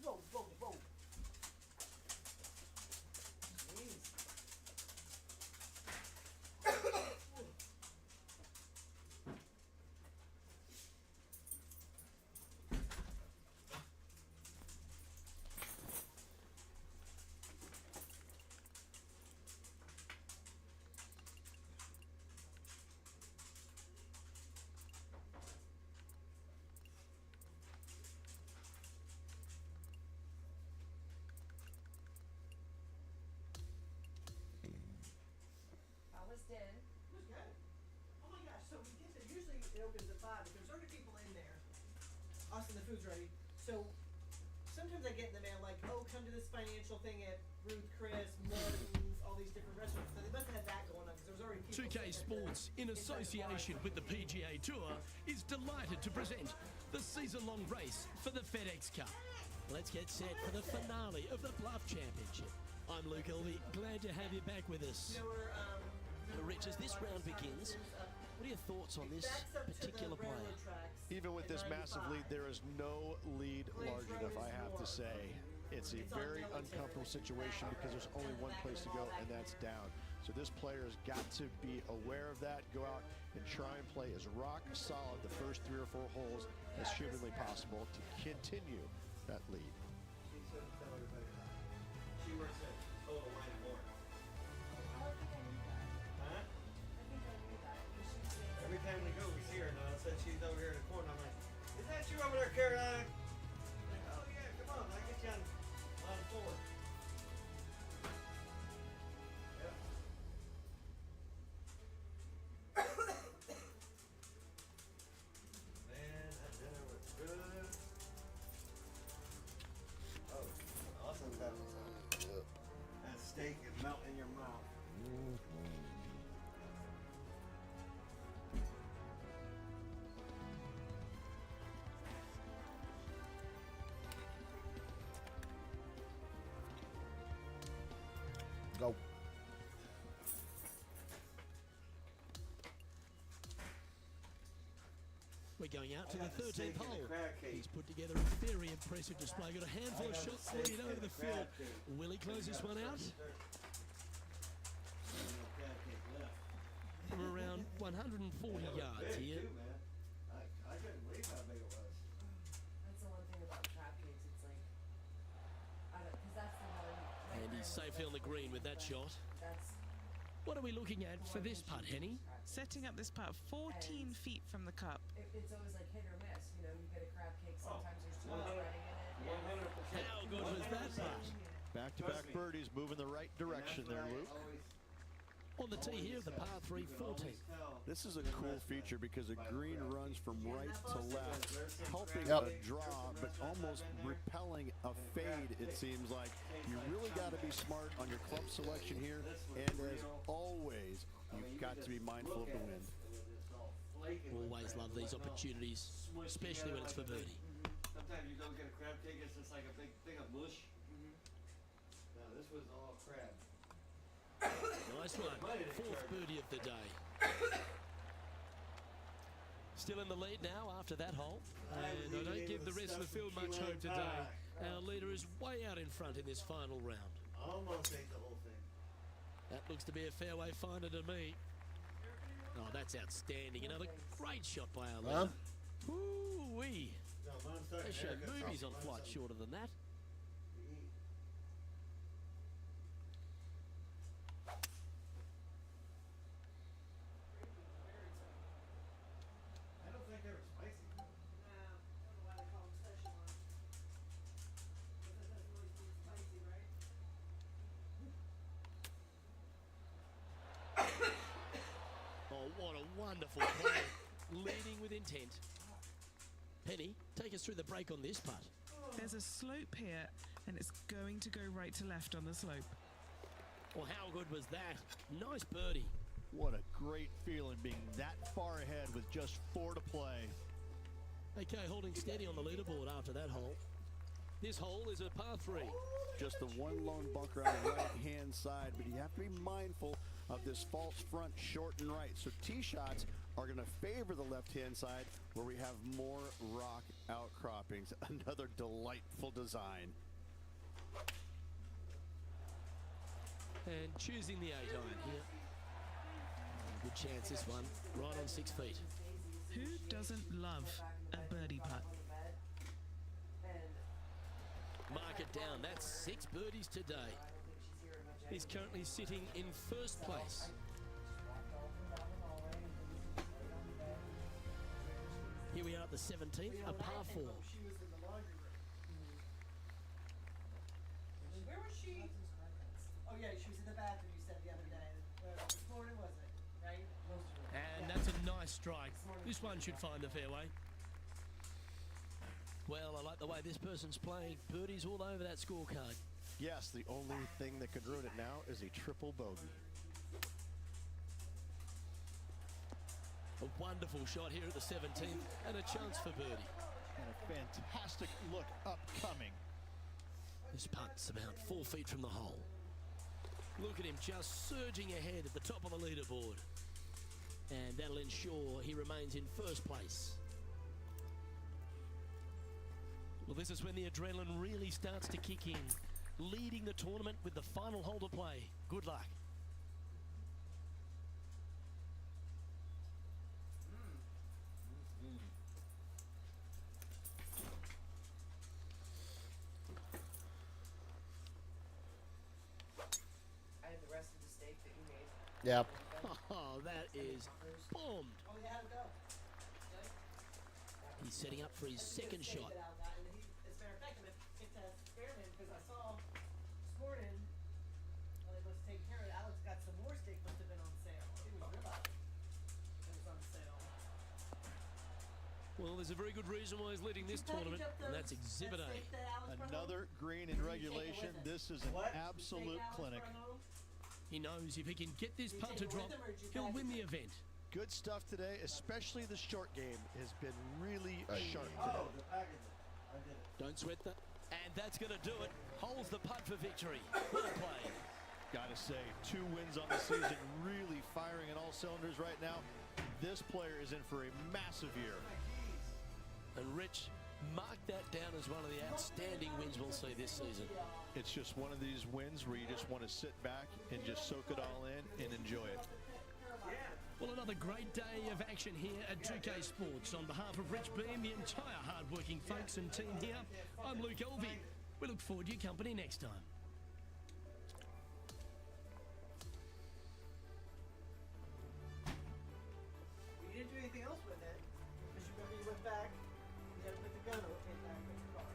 whoa, whoa, whoa. It was good. Oh my gosh, so we get there. Usually it opens at 5, but there's already people in there. Us and the food's ready. So sometimes I get in the mail like, oh, come to this financial thing at Ruth Chris, Morton's, all these different restaurants. So they must have had that going on because there was already people. 2K Sports, in association with the PGA Tour, is delighted to present the season-long race for the FedEx Cup. Let's get set for the finale of the Bluff Championship. I'm Luke Elvey, glad to have you back with us. You know, we're, Rich, as this round begins, what are your thoughts on this particular player? Even with this massive lead, there is no lead large enough, I have to say. It's a very uncomfortable situation because there's only one place to go, and that's down. So this player has got to be aware of that, go out and try and play as rock solid the first 3 or 4 holes as humanly possible to continue that lead. She works at Total Wine and More. Huh? Every time we go, we see her now. It said she's over here in the corner. I'm like, is that you over there, Caroline? Like, oh yeah, come on, I'll get you on 4. Yep. Man, that dinner was good. Oh, awesome. That steak is melting in your mouth. Go. We're going out to I the got the 13th steak and the hole. crab cake. He's put together a very impressive display. Got a handful I of got the shots steak leading over and the the crab field. cake. Will he close this one out? From around 140 yards here. I couldn't believe how big it was. That's the one thing about crab cakes. It's like, I don't, because that's the one. And he's safely on the green with that shot. That's What are we looking at for this putt, Henny? Setting up this putt 14 feet from the cup. it's always like hit or miss. You know, you get a crab cake. Sometimes there's too much breading in it. 100%. How good was that putt? Back-to-back birdies, moving the right direction there, Luke. On the tee here of the par 3 14. This is a cool feature because the green runs from right to left, helping Yep. a draw, but almost repelling a fade, it seems like. You really got to be smart on your club selection here, and as always, you've got to be mindful of the wind. Always love these opportunities, especially when it's for birdie. Sometimes you go get a crab cake, it's just like a big thing of mush. No, this was all crab. Nice one. Fourth birdie of the day. Still in the lead now after that hole. And I don't give the rest of the field much hope today. Our leader is way out in front in this final round. Almost ate the whole thing. That looks to be a fairway finder to me. Oh, that's outstanding. Another great shot by our leader. Ooh-wee. No, Mom's talking They show haircuts. movies on Mom's flights talking- shorter than that. I don't think they were spicy. No, I don't know why they call them Szechuan. But that doesn't always mean spicy, right? Oh, what a wonderful play. Leading with intent. Penny, take us through the break on this putt. There's a slope here, and it's going to go right to left on the slope. Well, how good was that? Nice birdie. What a great feeling being that far ahead with just 4 to play. Okay, holding steady on the leaderboard after that hole. This hole is a par 3. Just the one lone bunker on the right-hand side, but you have to be mindful of this false front short and right. So tee shots are going to favor the left-hand side where we have more rock outcroppings. Another delightful design. And choosing the 8-iron here. Good chance this one, right on 6 feet. Who doesn't love a birdie putt? Mark it down, that's 6 birdies today. He's currently sitting in first place. Here we are at the 17th, a par 4. She was in the laundry room. Where was she? Oh yeah, she was in the bathroom. You said the other day. This morning was it? Right? And that's a nice strike. This one should find the fairway. Well, I like the way this person's playing. Birdies all over that scorecard. Yes, the only thing that could ruin it now is a triple bogey. A wonderful shot here at the 17th and a chance for birdie. And a fantastic look upcoming. This putt's about 4 feet from the hole. Look at him just surging ahead at the top of the leaderboard. And that'll ensure he remains in first place. Well, this is when the adrenaline really starts to kick in. Leading the tournament with the final hole to play. Good luck. I had the rest of the steak that you made. Yep. Oh, that is bombed. Oh, yeah, how'd it go? He's setting up for his second shot. As a matter of fact, I'm going to experiment because I saw this morning, well, they must have taken care of it. Alex got some more steak, must have been on sale. It was ribeye. It was on sale. Well, there's a very good reason why he's leading this tournament, and that's Exhibit A. Another green in regulation. This is an absolute clinic. He knows if he can get this putt to drop, he'll win the event. Good stuff today, especially the short game has been really sharp Oh, today. the package. I did it. Don't sweat that. And that's going to do it. Holds the putt for victory. Well played. Got to to say, 2 wins on the season, really firing at all cylinders right now. This player is in for a massive year. And Rich, mark that down as one of the outstanding wins we'll see this season. It's just one of these wins where you just want to sit back and just soak it all in and enjoy it. Well, another great day of action here at 2K Sports. On behalf of Rich Beam, the entire hard-working folks and team here, I'm Luke Elvey. We look forward to your company next time. You didn't do anything else with it, because you remember you went back, you had to put the gun back in the car.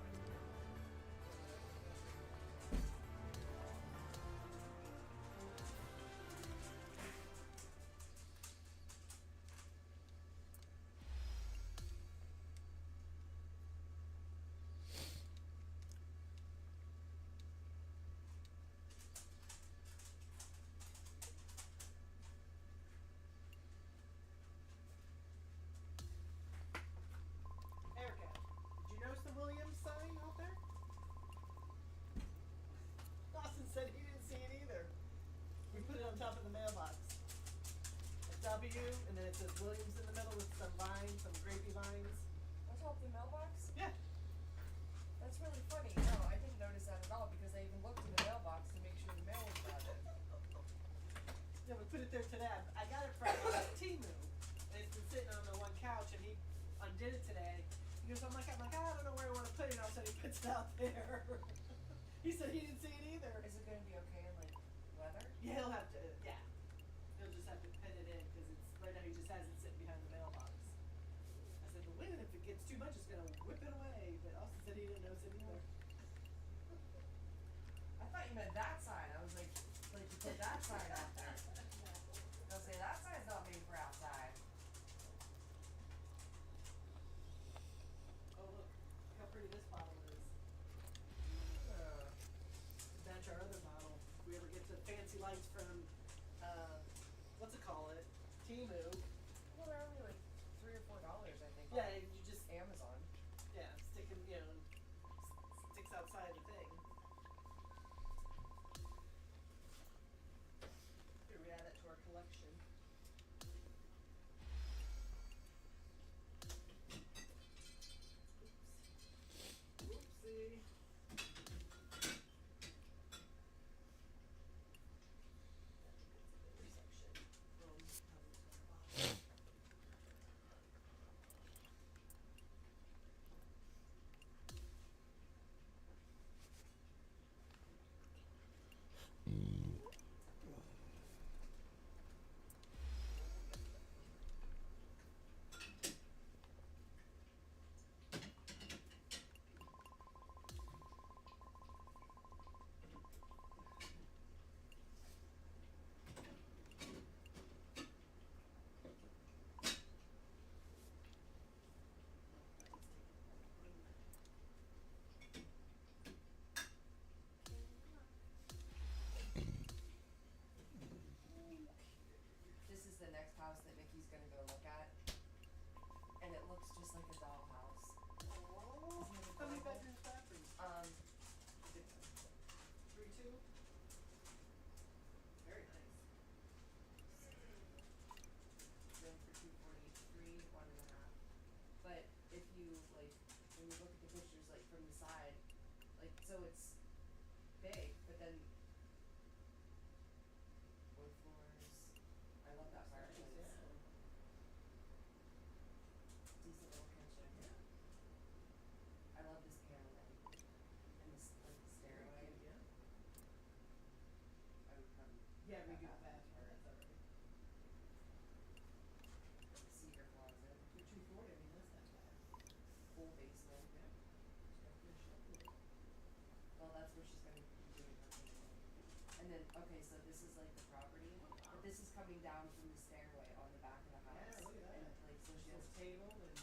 Erica, did you notice the Williams sign out there? Dawson said he didn't see it either. We put it on top of the mailbox. A W, and then it says Williams in the middle with some vines, some grapey vines. On top of the mailbox? Yeah. That's really funny. No, I didn't notice that at all because I even looked in the mailbox to make sure the mail was got it. Yeah, we put it there today. I got it from Timu. And it's been sitting on the one couch, and he undid it today. He goes, I'm like, I don't know where I want to put it. And all of a sudden he puts it out there. He said he didn't see it either. Is it going to be okay in like weather? Yeah, he'll have to, yeah. He'll just have to pin it in because it's, right now he just has it sitting behind the mailbox. I said, the wind, if it gets too much, it's going to whip it away. But Austin said he didn't notice it either. I thought you meant that side. I was like you put that side out there. They'll say that side's not made for outside. Oh, look how pretty this bottle is. Match our other bottle. If we ever get the fancy lights from, what's it call it? Timu. Well, they're only like $3 or $4, I think. Yeah, on you just, Amazon. yeah, sticking, sticks outside the thing. Here, we add it to our collection. Oopsie. This is the next house that Nikki's gonna go look at, and it looks just like a dollhouse. Oh, how many bedrooms, bathrooms? 3, 2? Very nice. Room for 243, 1.5. But if you like, when you look at the pictures like from the side, like so it's big, but then wood floors. I love that fireplace. Decent little kitchen. I love this paneling and this like the stairway. I would come. Yeah, we do back the out bathroom, for it. that's alright. Cedar closet, For 240, I mean, that's not bad. full basement. Well, that's where she's gonna be doing her painting. And then, okay, so this is like the property, but this is coming down from the stairway on the back of the house. Yeah, look at that. And like, so She she'll, has a table and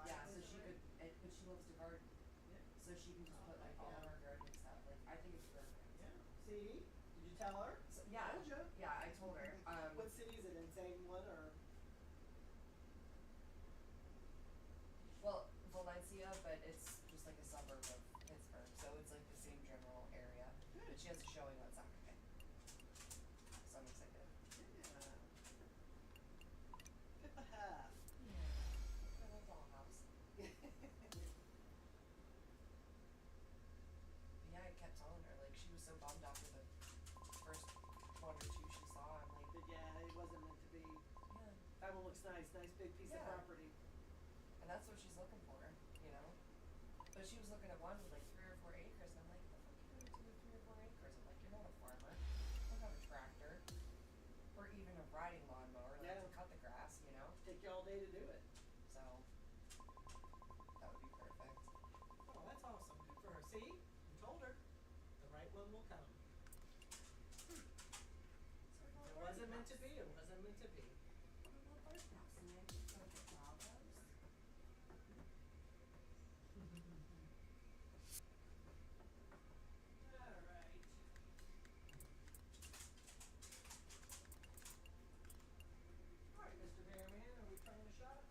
yeah, so fireplace she already. could, but she loves to garden. Yeah. So she can just put like all of her gardening stuff, like, I think it's perfect. Yeah. See? Did you tell her? So, yeah, Told ya. yeah, I told her, What city is it in? Same one or? well, Valencia, but it's just like a suburb of Pittsburgh, so it's like the same general area. Good. But she has a showing on Saturday. nice. Nice big piece of Yeah. property. And that's what she's looking for, you know? But she was looking at one with like 3 or 4 acres, and I'm like, what the fuck are you gonna do with 3 or 4 acres? I'm like, you're not a farmer. You don't have a tractor. Or even a riding lawnmower, like Yeah. to cut the grass, you know? Take you all day to do it. So, that would be perfect. Oh, that's awesome. Good for her. See? You told her. The right one will come. It wasn't meant to be. It wasn't meant to be. Alright, Mr. Bearman, are we trying a shot?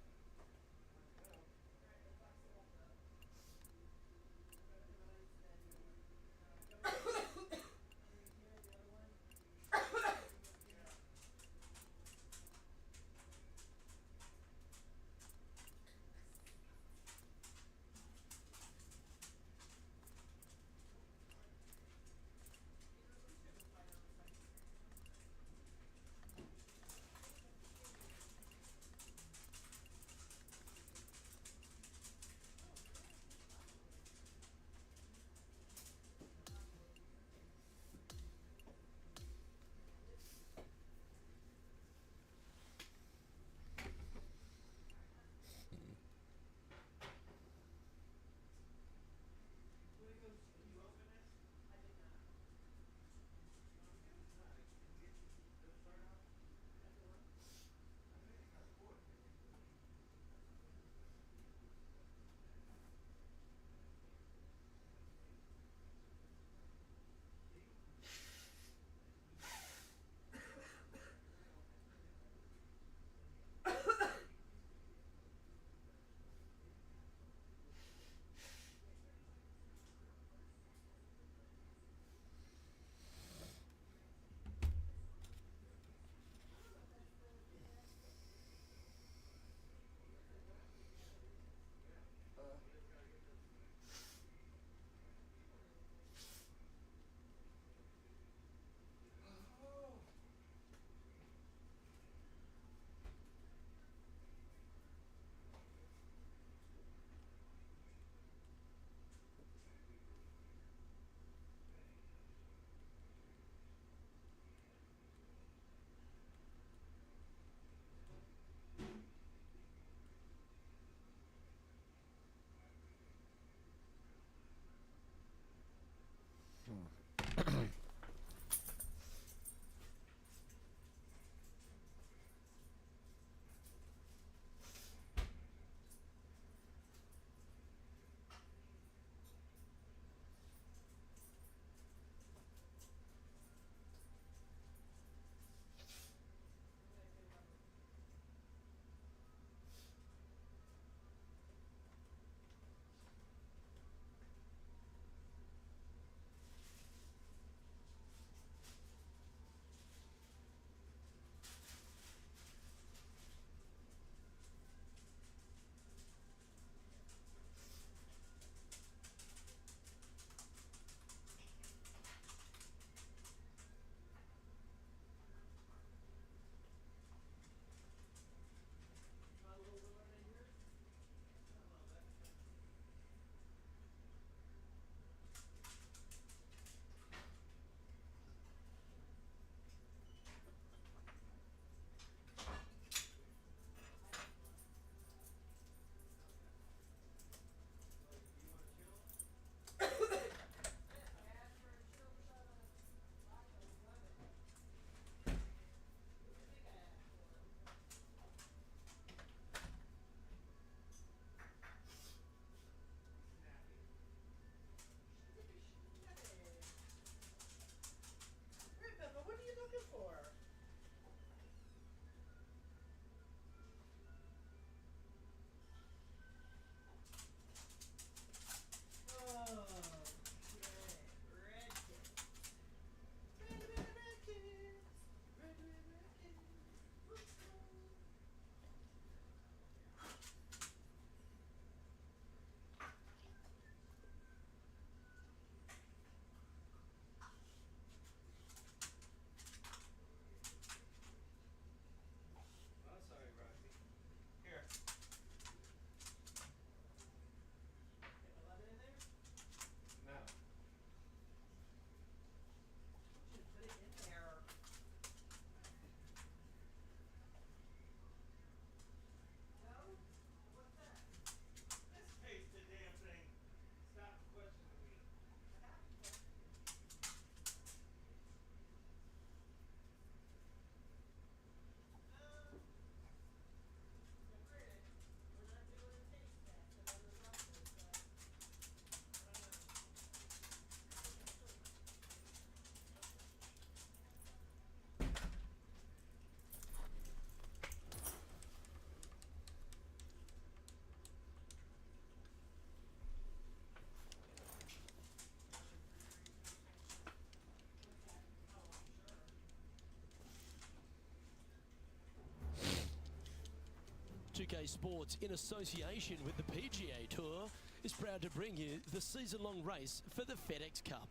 2K Sports, in association with the PGA Tour, is proud to bring you the season-long race for the FedEx Cup.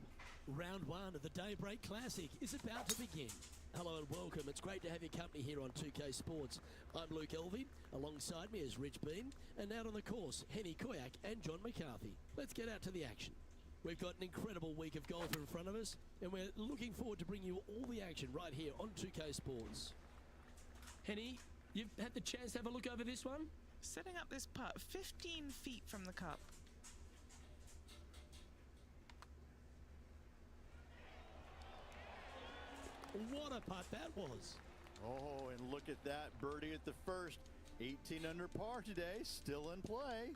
Round 1 of the Daybreak Classic is about to begin. Hello and welcome. It's great to have your company here on 2K Sports. I'm Luke Elvey. Alongside me is Rich Bean. And out on the course, Henny Koyak and John McCarthy. Let's get out to the action. We've got an incredible week of golf in front of us, and we're looking forward to bringing you all the action right here on 2K Sports. Henny, you've had the chance to have a look over this one? Setting up this putt 15 feet from the cup. What a putt that was. Oh, and look at that birdie at the first. 18 under par today, still in play.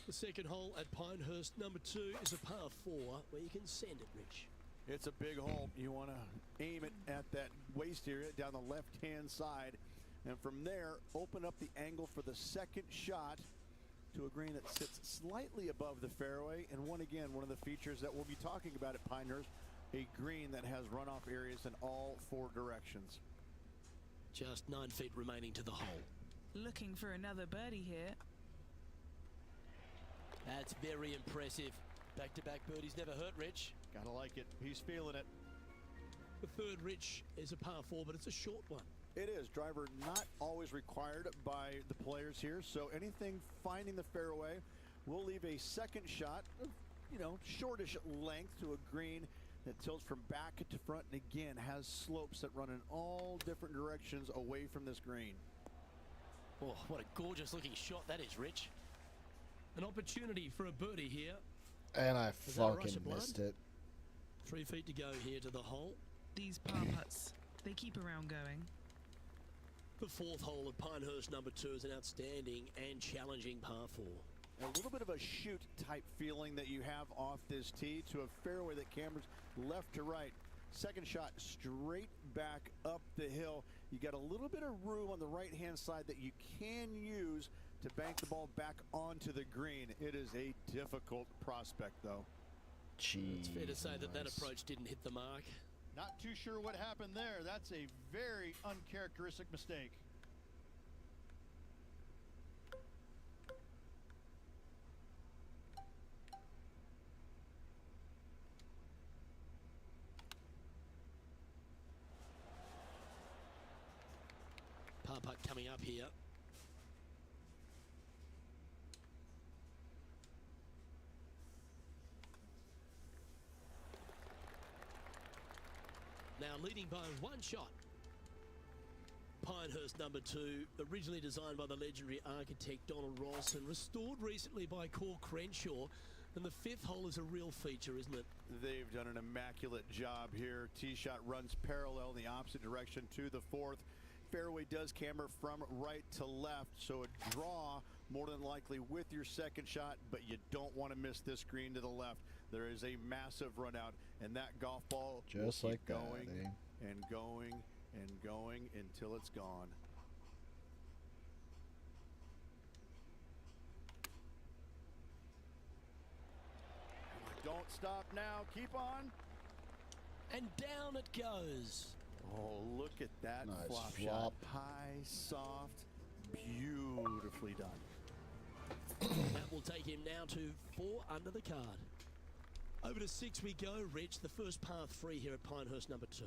The second hole at Pinehurst, number 2, is a par 4 where you can send it, Rich. It's a big hole. You want to aim it at that waist area down the left-hand side. And from there, open up the angle for the second shot to a green that sits slightly above the fairway. And one of the features that we'll be talking about at Pinehurst, a green that has runoff areas in all 4 directions. Just 9 feet remaining to the hole. Looking for another birdie here. That's very impressive. Back-to-back birdies never hurt, Rich. Gotta like it. He's feeling it. The third, Rich, is a par 4, but it's a short one. It is. Driver not always required by the players here, so anything finding the fairway, we'll leave a second shot of, shortish length to a green that tilts from back to front and again has slopes that run in all different directions away from this green. Oh, what a gorgeous looking shot that is, Rich. An opportunity for a birdie here. And I fucking missed it. 3 feet to go here to the hole. These par putts, they keep around going. The fourth hole at Pinehurst number 2 is an outstanding and challenging par 4. A little bit of a shoot type feeling that you have off this tee to a fairway that cambers left to right. Second shot straight back up the hill. You got a little bit of room on the right hand side that you can use to bank the ball back onto the green. It is a difficult prospect though. It's fair to say that approach didn't hit the mark. Not too sure what happened there. That's a very uncharacteristic mistake. Par putt coming up here. Now leading by 1 shot. Pinehurst number 2, originally designed by the legendary architect Donald Ross and restored recently by Core Crenshaw. And the 5th hole is a real feature, isn't it? They've done an immaculate job here. Tee shot runs parallel in the opposite direction to the 4th. Fairway does camber from right to left, so a draw more than likely with your second shot, but you don't want to miss this green to the left. There is a massive run out, and that golf ball just will like keep that, going and going and going until it's gone. Don't stop now. Keep on. And down it goes. Oh, look at that Nice flop flop. shot. High, soft, beautifully done. That will take him now to 4 under the card. Over to 6 we go, Rich. The first par 3 here at Pinehurst number 2.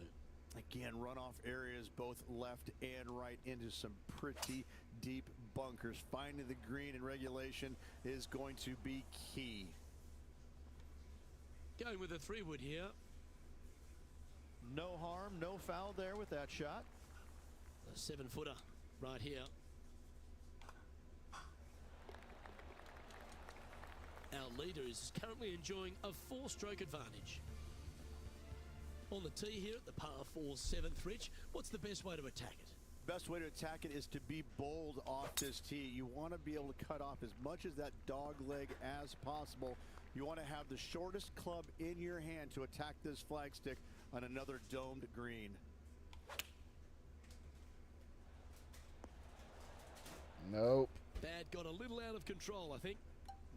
Again, runoff areas both left and right into some pretty deep bunkers. Finding the green in regulation is going to be key. Going with a 3-wood here. No harm, no foul there with that shot. A 7-footer right here. Our leader is currently enjoying a 4-stroke advantage. On the tee here at the par 4 7th, Rich, what's the best way to attack it? Best way to attack it is to be bold off this tee. You want to be able to cut off as much as that dog leg as possible. You want to have the shortest club in your hand to attack this flagstick on another domed green. Nope. Bad got a little out of control, I think.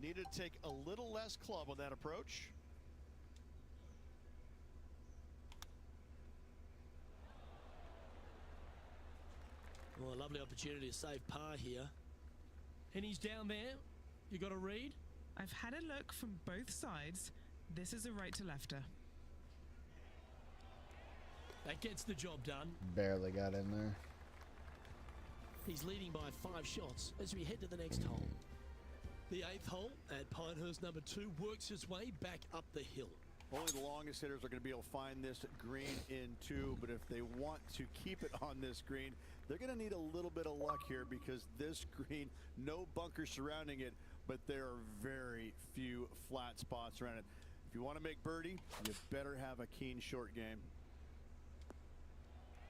Needed to take a little less club on that approach. Well, a lovely opportunity to save par here. And he's down there. You got a read? I've had a look from both sides. This is a right to lefter. That gets the job done. Barely got in there. He's leading by 5 shots as we head to the next hole. The 8th hole at Pinehurst number 2 works its way back up the hill. Only the longest hitters are going to be able to find this green in 2, but if they want to keep it on this green, they're going to need a little bit of luck here because this green, no bunkers surrounding it, but there are very few flat spots around it. If you want to make birdie, you better have a keen short game.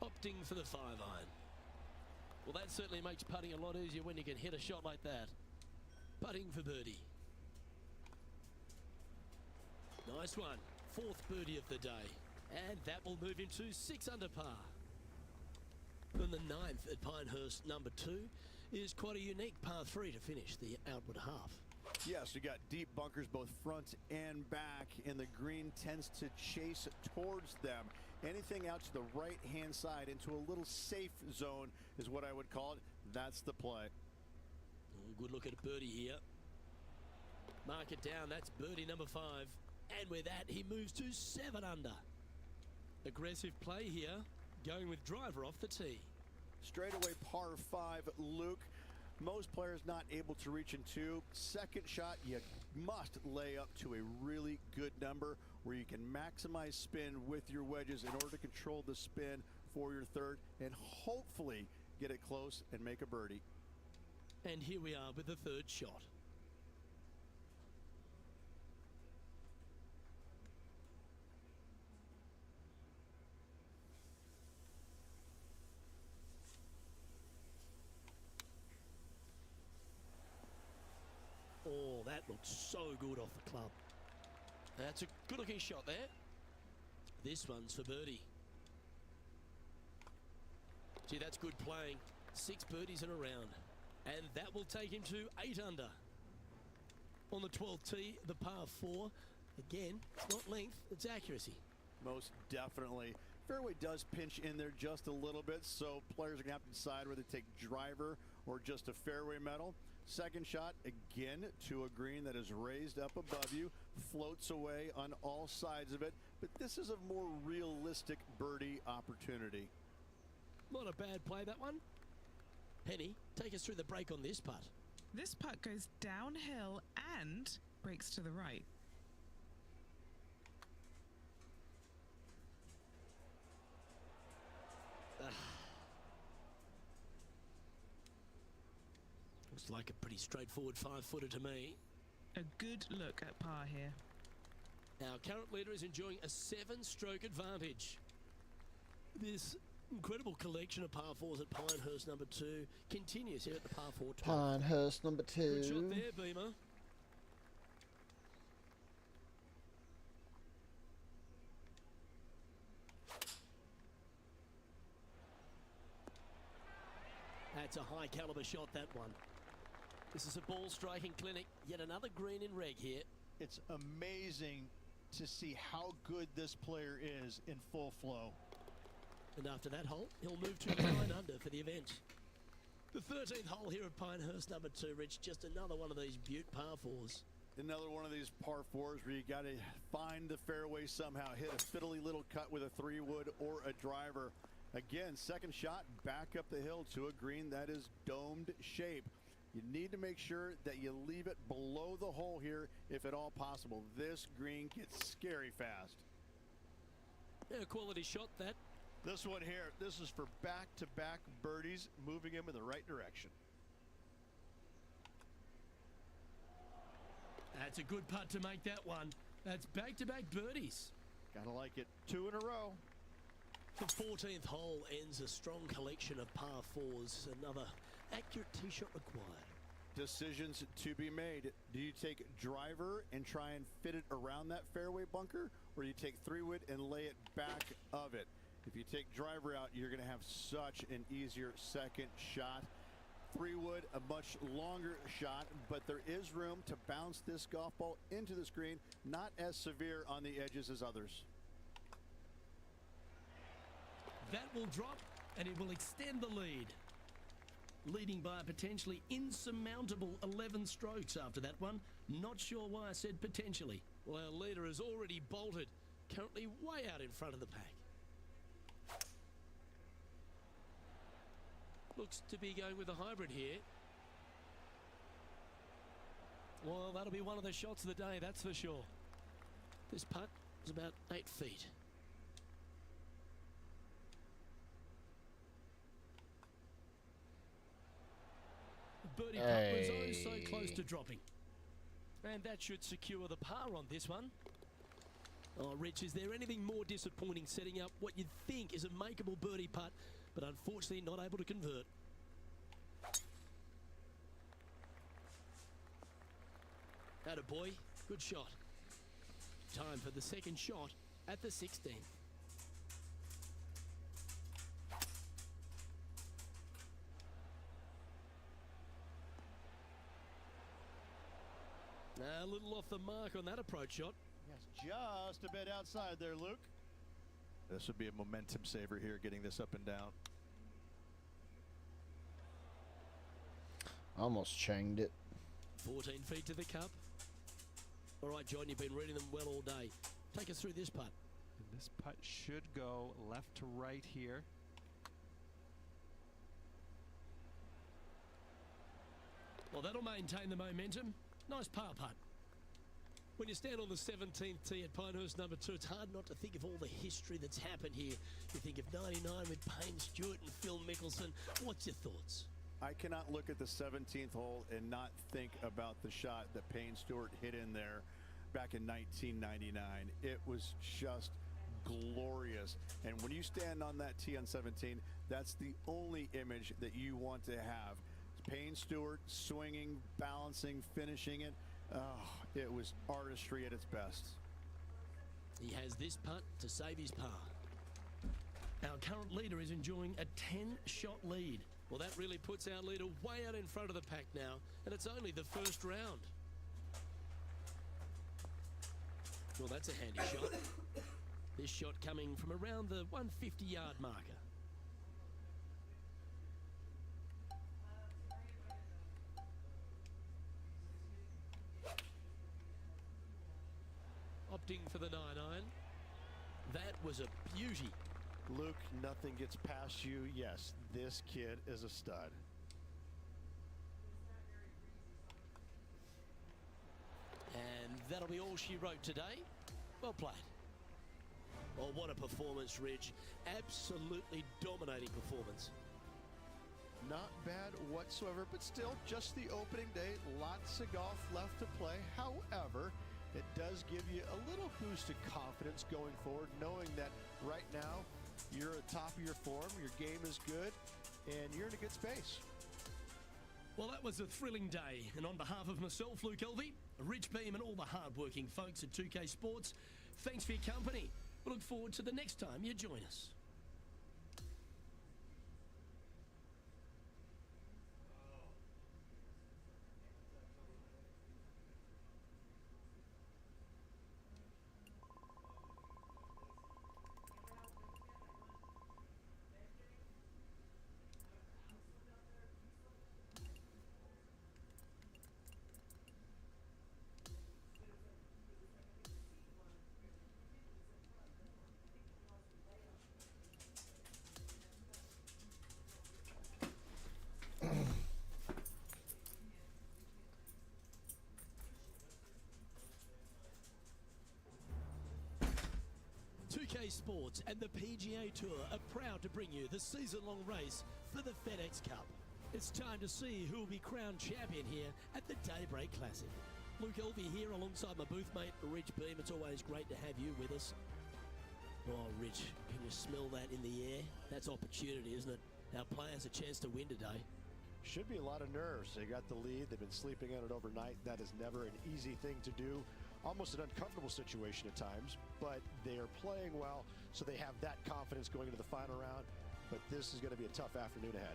Opting for the 5-iron. Well, that certainly makes putting a lot easier when you can hit a shot like that. Putting for birdie. Nice one. 4th birdie of the day. And that will move him to 6 under par. Then the 9th at Pinehurst number 2 is quite a unique par 3 to finish the outward half. Yes, you got deep bunkers both front and back, and the green tends to chase towards them. Anything out to the right-hand side into a little safe zone is what I would call it. That's the play. Good look at a birdie here. Mark it down. That's birdie number 5. And with that, he moves to 7 under. Aggressive play here, going with driver off the tee. Straightaway par 5, Luke. Most players not able to reach in 2. Second shot, you must lay up to a really good number where you can maximize spin with your wedges in order to control the spin for your 3rd and hopefully get it close and make a birdie. And here we are with the 3rd shot. Oh, that looks so good off the club. That's a good-looking shot there. This one's for birdie. Gee, that's good playing. 6 birdies in a round. And that will take him to 8 under. On the 12th tee, the par 4. Again, it's not length, it's accuracy. Most definitely. Fairway does pinch in there just a little bit, so players are going to have to decide whether to take driver or just a fairway metal. Second shot, again, to a green that is raised up above you, floats away on all sides of it, but this is a more realistic birdie opportunity. Not a bad play, that one. Penny, take us through the break on this putt. This putt goes downhill and breaks to the right. Looks like a pretty straightforward 5-footer to me. A good look at par here. Our current leader is enjoying a 7-stroke advantage. This incredible collection of par 4s at Pinehurst number 2 continues here at the par 4 12. Pinehurst number 2. Good shot there, Beamer. That's a high caliber shot, that one. This is a ball striking clinic. Yet another green in reg here. It's amazing to see how good this player is in full flow. And after that hole, he'll move to 9 under for the event. The 13th hole here at Pinehurst number 2, Rich. Just another one of these beaut par 4s. Another one of these par 4s where you got to find the fairway somehow, hit a fiddly little cut with a 3-wood or a driver. Again, second shot back up the hill to a green that is domed shape. You need to make sure that you leave it below the hole here if at all possible. This green gets scary fast. Yeah, quality shot that. This one here, this is for back-to-back birdies, moving him in the right direction. That's a good putt to make that one. That's back-to-back birdies. Gotta like it. 2 in a row. The 14th hole ends a strong collection of par 4s. Another accurate tee shot required. Decisions to be made. Do you take driver and try and fit it around that fairway bunker, or you take 3-wood and lay it back of it? If you take driver out, you're going to have such an easier second shot. 3-wood, a much longer shot, but there is room to bounce this golf ball into the screen, not as severe on the edges as others. That will drop, and it will extend the lead. leading by a potentially insurmountable 11 strokes after that one. Not sure why I said potentially. Well, our leader has already bolted, currently way out in front of the pack. Looks to be going with a hybrid here. Well, that'll be one of the shots of the day, that's for sure. This putt is about 8 feet. Birdie putt was oh so close to dropping. And that should secure the par on this one. Oh, Rich, is there anything more disappointing setting up what you'd think is a makeable birdie putt, but unfortunately not able to convert? Attaboy, good shot. Time for the second shot at the 16th. A little off the mark on that approach shot. Yes, just a bit outside there, Luke. This would be a momentum saver here, getting this up and down. Almost changed it. 14 feet to the cup. All right, John, you've been reading them well all day. Take us through this putt. And this putt should go left to right here. Well, that'll maintain the momentum. Nice par putt. When you stand on the 17th tee at Pinehurst number 2, it's hard not to think of all the history that's happened here. You think of 99 with Payne Stewart and Phil Mickelson. What's your thoughts? I cannot look at the 17th hole and not think about the shot that Payne Stewart hit in there back in 1999. It was just glorious. And when you stand on that tee on 17, that's the only image that you want to have. Payne Stewart swinging, balancing, finishing it. Oh, it was artistry at its best. He has this putt to save his par. Our current leader is enjoying a 10-shot lead. Well, that really puts our leader way out in front of the pack now, and it's only the first round. Well, that's a handy shot. This shot coming from around the 150-yard marker. Opting for the 9-iron. That was a beauty. Luke, nothing gets past you. Yes, this kid is a stud. And that'll be all she wrote today. Well played. Oh, what a performance, Ridge. Absolutely dominating performance. Not bad whatsoever, but still just the opening day. Lots of golf left to play. However, it does give you a little boost of confidence going forward, knowing that right now you're at the top of your form, your game is good, and you're in a good space. Well, that was a thrilling day, and on behalf of myself, Luke Elvey, Rich Beam, and all the hard-working folks at 2K Sports, thanks for your company. We look forward to the next time you join us. Sports and the PGA Tour are proud to bring you the season-long race for the FedEx Cup. It's time to see who will be crowned champion here at the Daybreak Classic. Luke Elvey here alongside my booth mate, Rich Beam. It's always great to have you with us. Oh, Rich, can you smell that in the air? That's opportunity, isn't it? Our players a chance to win today. Should be a lot of nerves. They got the lead. They've been sleeping on it overnight. That is never an easy thing to do. Almost an uncomfortable situation at times, but they are playing well, so they have that confidence going into the final round. But this is going to be a tough afternoon ahead.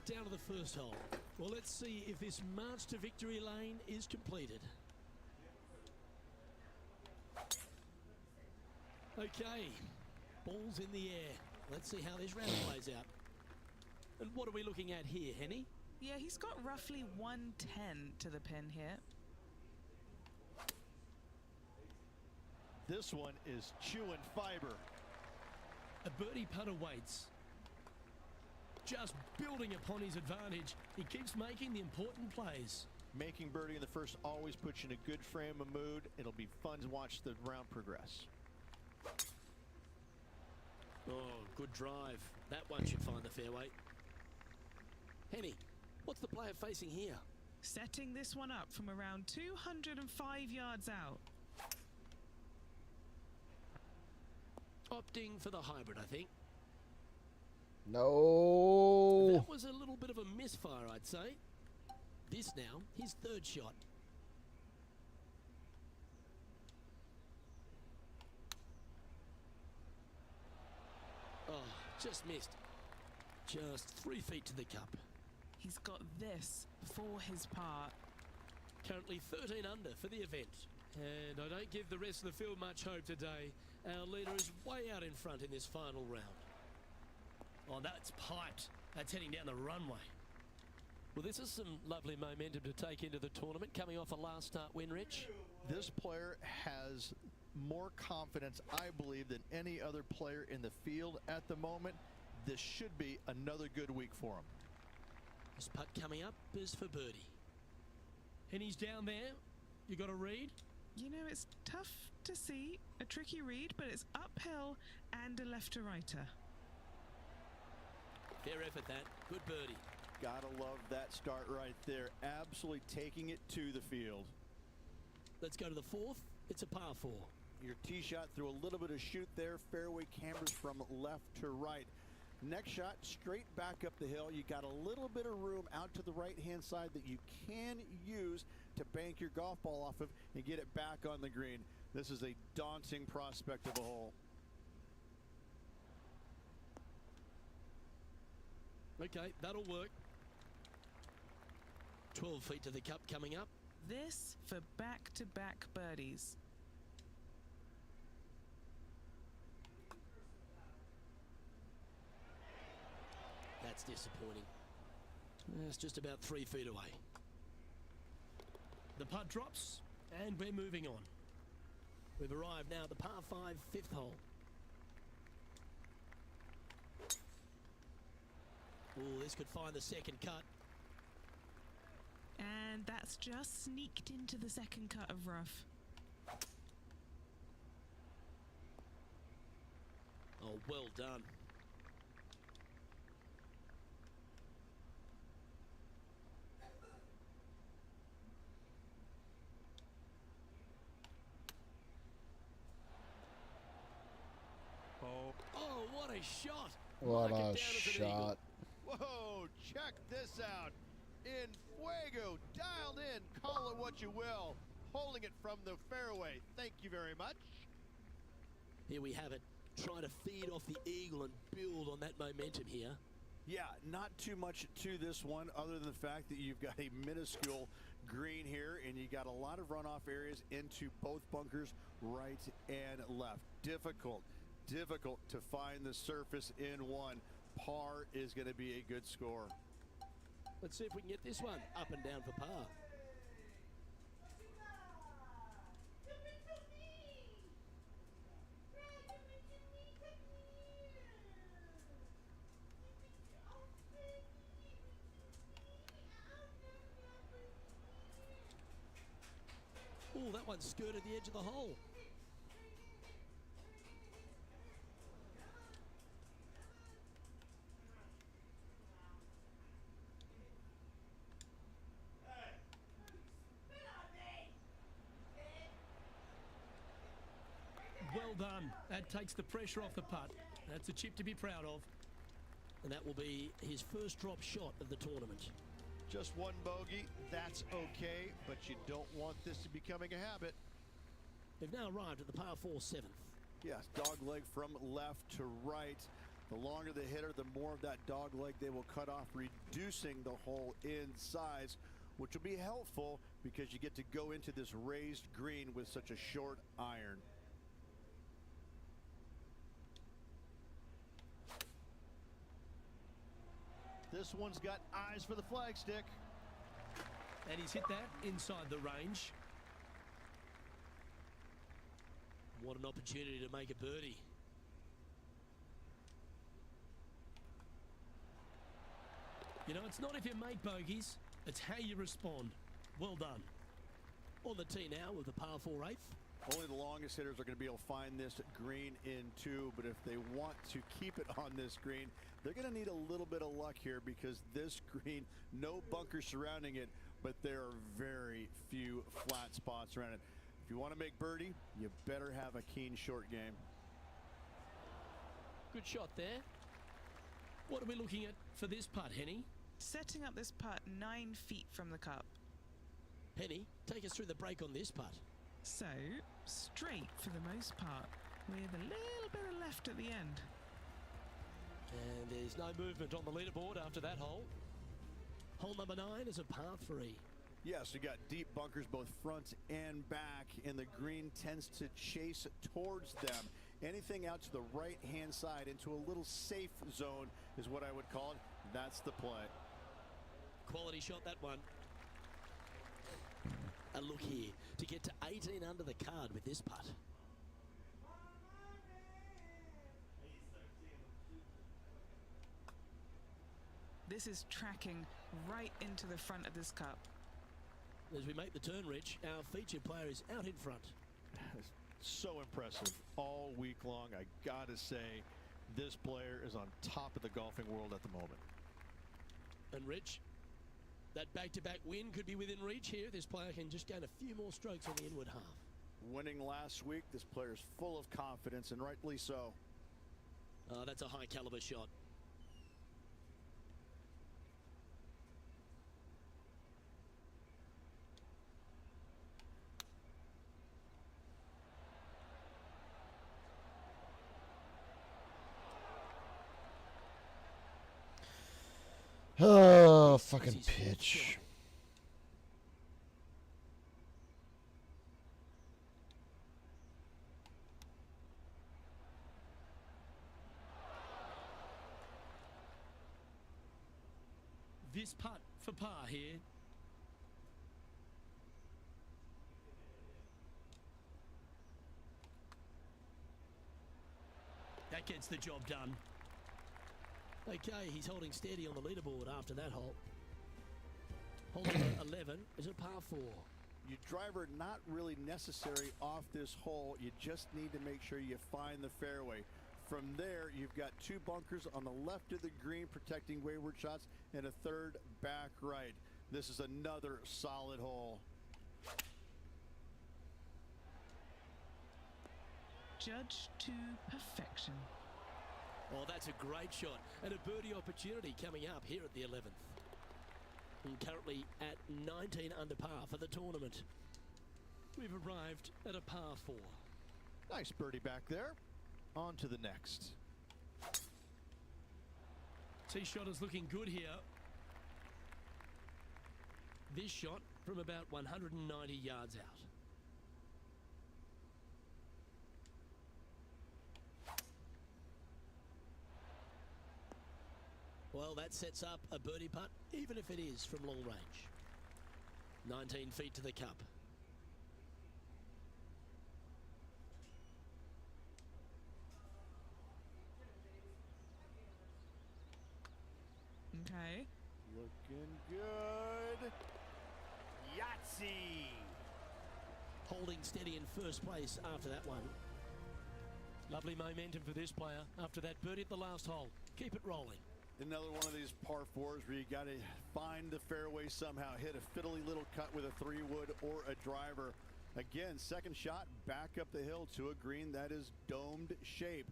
down to the first hole. Well, let's see if this march to victory lane is completed. Okay, ball's in the air. Let's see how this round plays out. And what are we looking at here, Henny? Yeah, he's got roughly 110 to the pin here. This one is chewing fiber. A birdie putt awaits. Just building upon his advantage. He keeps making the important plays. Making birdie in the first always puts you in a good frame of mood. It'll be fun to watch the round progress. Oh, good drive. That one should find the fairway. Henny, what's the player facing here? Setting this one up from around 205 yards out. Opting for the hybrid, I think. No. That was a little bit of a misfire, I'd say. This now, his third shot. Oh, just missed. Just 3 feet to the cup. He's got this for his par. Currently 13 under for the event. And I don't give the rest of the field much hope today. Our leader is way out in front in this final round. Oh, that's piped. That's heading down the runway. Well, this is some lovely momentum to take into the tournament, coming off a last start win, Rich. This player has more confidence, I believe, than any other player in the field at the moment. This should be another good week for him. This putt coming up is for birdie. And he's down there. You got a read? You know, it's tough to see, a tricky read, but it's uphill and a left to righter. Fair effort, that. Good birdie. Gotta love that start right there. Absolutely taking it to the field. Let's go to the fourth. It's a par 4. Your tee shot through a little bit of shoot there. Fairway cambers from left to right. Next shot, straight back up the hill. You got a little bit of room out to the right-hand side that you can use to bank your golf ball off of and get it back on the green. This is a daunting prospect of a hole. Okay, that'll work. 12 feet to the cup coming up. This for back-to-back birdies. That's disappointing. It's just about 3 feet away. The putt drops, and we're moving on. We've arrived now at the par 5 fifth hole. Oh, this could find the second cut. And that's just sneaked into the second cut of rough. Oh, well done. Oh, what a shot. What Mark it a down as an eagle. shot. Whoa, check this out. In fuego, dialed in, call it what you will. Holding it from the fairway. Thank you very much. Here we have it. Trying to feed off the eagle and build on that momentum here. Yeah, not too much to this one other than the fact that you've got a minuscule green here and you got a lot of runoff areas into both bunkers, right and left. Difficult to find the surface in one. Par is going to be a good score. Let's see if we can get this one up and down for par. Oh, that one skirted the edge of the hole. Well done. That takes the pressure off the putt. That's a chip to be proud of. And that will be his first drop shot of the tournament. Just one bogey, that's okay, but you don't want this to be becoming a habit. They've now arrived at the par 4 7th. Yes, dog leg from left to right. The longer the hitter, the more of that dog leg they will cut off, reducing the hole in size, which will be helpful because you get to go into this raised green with such a short iron. This one's got eyes for the flagstick. And he's hit that inside the range. What an opportunity to make a birdie. You know, it's not if you make bogeys, it's how you respond. Well done. On the tee now with the par 4/8. Only the longest hitters are going to be able to find this green in 2, but if they want to keep it on this green, they're going to need a little bit of luck here because this green, no bunkers surrounding it, but there are very few flat spots around it. If you want to make birdie, you better have a keen short game. Good shot there. What are we looking at for this putt, Henny? Setting up this putt 9 feet from the cup. Henny, take us through the break on this putt. So, straight for the most part, with a little bit of left at the end. And there's no movement on the leaderboard after that hole. Hole number 9 is a par 3. Yes, you got deep bunkers both front and back, and the green tends to chase towards them. Anything out to the right-hand side into a little safe zone is what I would call it. That's the play. Quality shot, that one. A look here to get to 18 under the card with this putt. This is tracking right into the front of this cup. As we make the turn, Rich, our featured player is out in front. So impressive all week long. I gotta say, this player is on top of the golfing world at the moment. And Rich, that back-to-back win could be within reach here. This player can just gain a few more strokes on the inward half. Winning last week, this player is full of confidence, and rightly so. That's a high-caliber shot. Oh, fucking pitch. This putt for par here. That gets the job done. Okay, he's holding steady on the leaderboard after that hole. Hole number 11 is a par 4. Your driver not really necessary off this hole. You just need to make sure you find the fairway. From there, you've got 2 bunkers on the left of the green protecting wayward shots and a third back right. This is another solid hole. Judged to perfection. Oh, that's a great shot and a birdie opportunity coming up here at the 11th. And currently at 19 under par for the tournament. We've arrived at a par 4. Nice birdie back there. On to the next. Tee shot is looking good here. This shot from about 190 yards out. Well, that sets up a birdie putt, even if it is from long range. 19 feet to the cup. Okay. Looking good. Yahtzee! Holding steady in first place after that one. Lovely momentum for this player after that birdie at the last hole. Keep it rolling. Another one of these par 4s where you got to find the fairway somehow. Hit a fiddly little cut with a 3-wood or a driver. Again, second shot back up the hill to a green that is domed shape.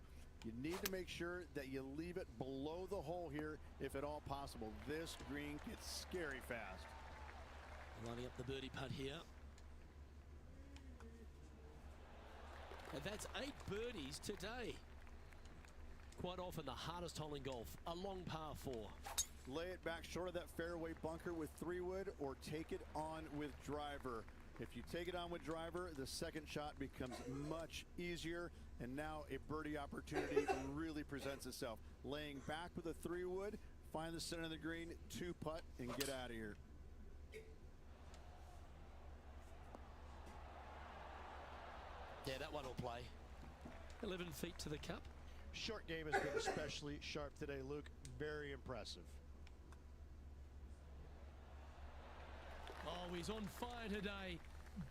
You need to make sure that you leave it below the hole here if at all possible. This green gets scary fast. Lining up the birdie putt here. And that's 8 birdies today. Quite often the hardest hole in golf, a long par 4. Lay it back short of that fairway bunker with 3-wood or take it on with driver. If you take it on with driver, the second shot becomes much easier, and now a birdie opportunity really presents itself. Laying back with a 3-wood, find the center of the green, 2-putt, and get out of here. Yeah, that one will play. 11 feet to the cup. Short game has been especially sharp today, Luke. Very impressive. Oh, he's on fire today,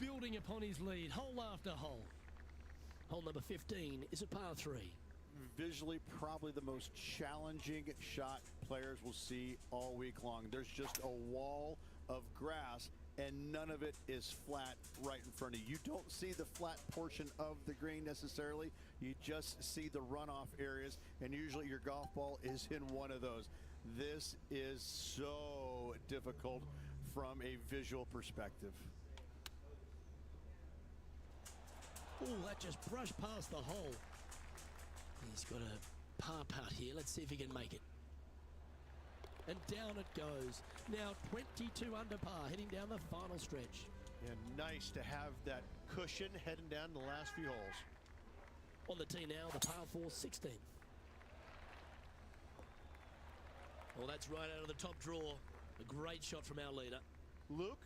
building upon his lead, hole after hole. Hole number 15 is a par 3. Visually, probably the most challenging shot players will see all week long. There's just a wall of grass, and none of it is flat right in front of you. You don't see the flat portion of the green necessarily. You just see the runoff areas, and usually your golf ball is in one of those. This is so difficult from a visual perspective. Oh, that just brushed past the hole. He's got a par putt here. Let's see if he can make it. And down it goes. Now 22 under par, heading down the final stretch. And nice to have that cushion heading down the last few holes. On the tee now, the par 4 16th. Well, that's right out of the top draw. A great shot from our leader. Luke,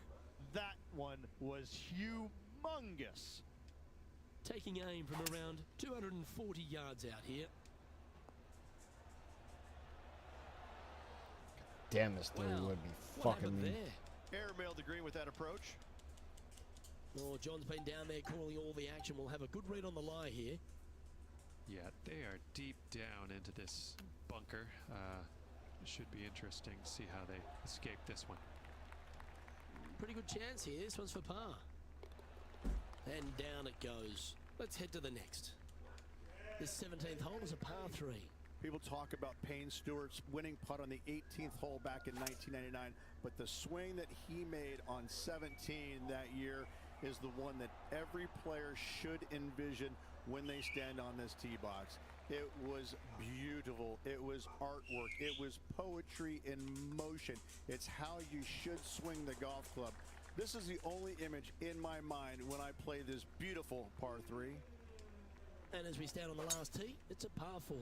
that one was humongous. Taking aim from around 240 yards out here. Damn, this 3-wood be fucking me. Airmailed the green with that approach. Oh, John's been down there calling all the action. We'll have a good read on the lie here. Yeah, they are deep down into this bunker. It should be interesting to see how they escape this one. Pretty good chance here. This one's for par. And down it goes. Let's head to the next. This 17th hole is a par 3. People talk about Payne Stewart's winning putt on the 18th hole back in 1999, but the swing that he made on 17 that year is the one that every player should envision when they stand on this tee box. It was beautiful. It was artwork. It was poetry in motion. It's how you should swing the golf club. This is the only image in my mind when I play this beautiful par 3. And as we stand on the last tee, it's a par 4.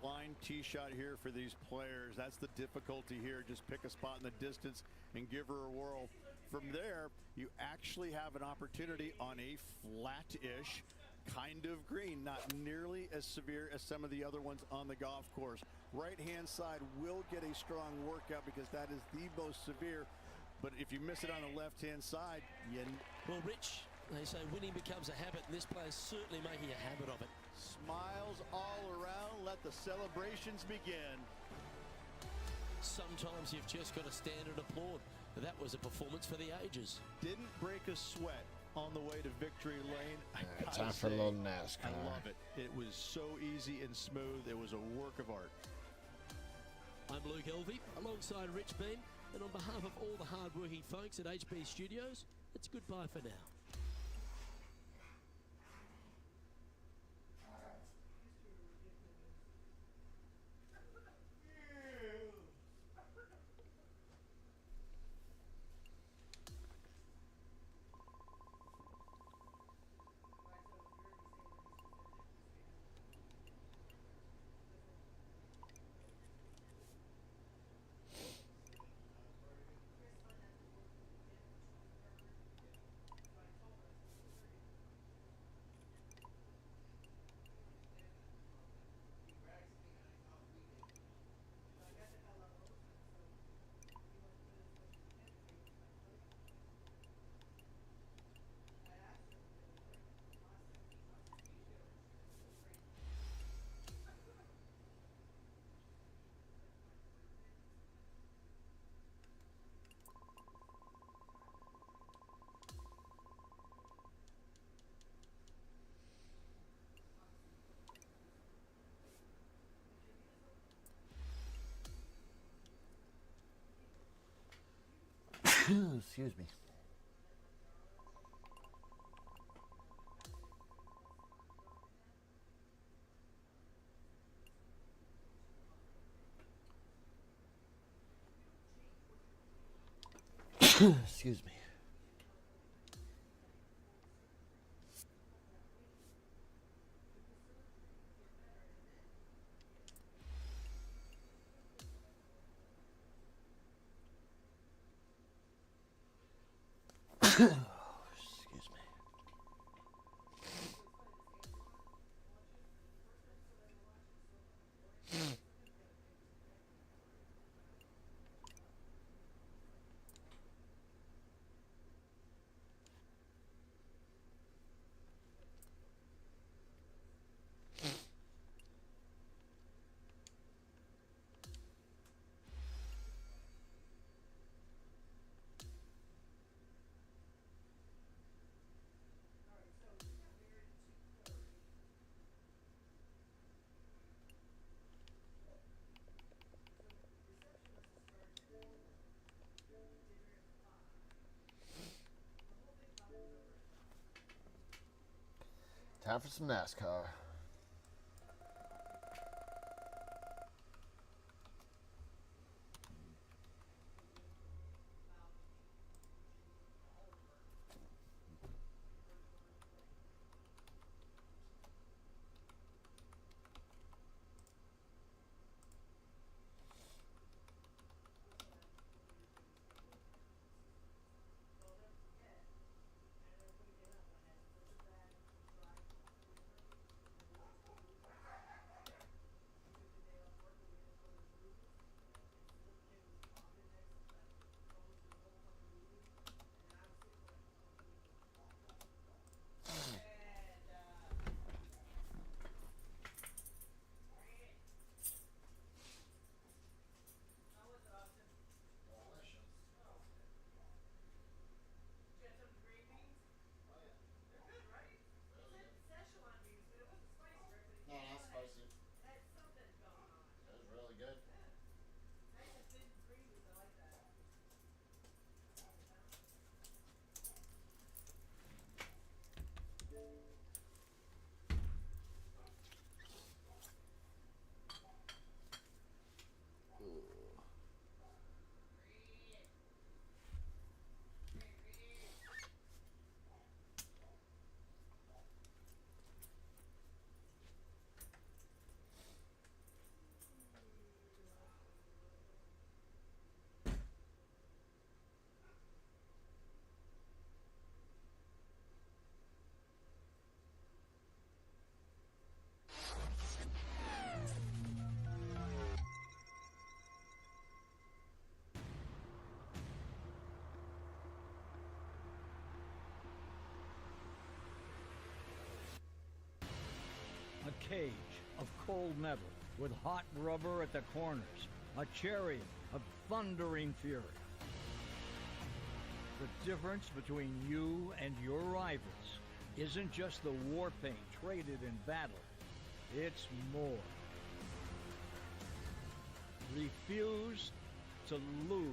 Blind tee shot here for these players. That's the difficulty here. Just pick a spot in the distance and give her a whirl. From there, you actually have an opportunity on a flat-ish kind of green, not nearly as severe as some of the other ones on the golf course. Right-hand side will get a strong workout because that is the most severe. But if you miss it on the left-hand side, well, Rich, they say winning becomes a habit, and this player's certainly making a habit of it. Smiles all around. Let the celebrations begin. Sometimes you've just got to stand and applaud. That was a performance for the ages. Didn't break a sweat on the way to victory lane. Time for a little NASCAR. I love it. It was so easy and smooth. It was a work of art. I'm Luke Elvey, alongside Rich Beam, and on behalf of all the hard-working folks at HB Studios, it's goodbye for now. Excuse me. Excuse me. Excuse me. Time for some NASCAR. A cage of cold metal with hot rubber at the corners. A chariot of thundering fury. The difference between you and your rivals isn't just the war paint traded in battle. It's more. Refuse to lose.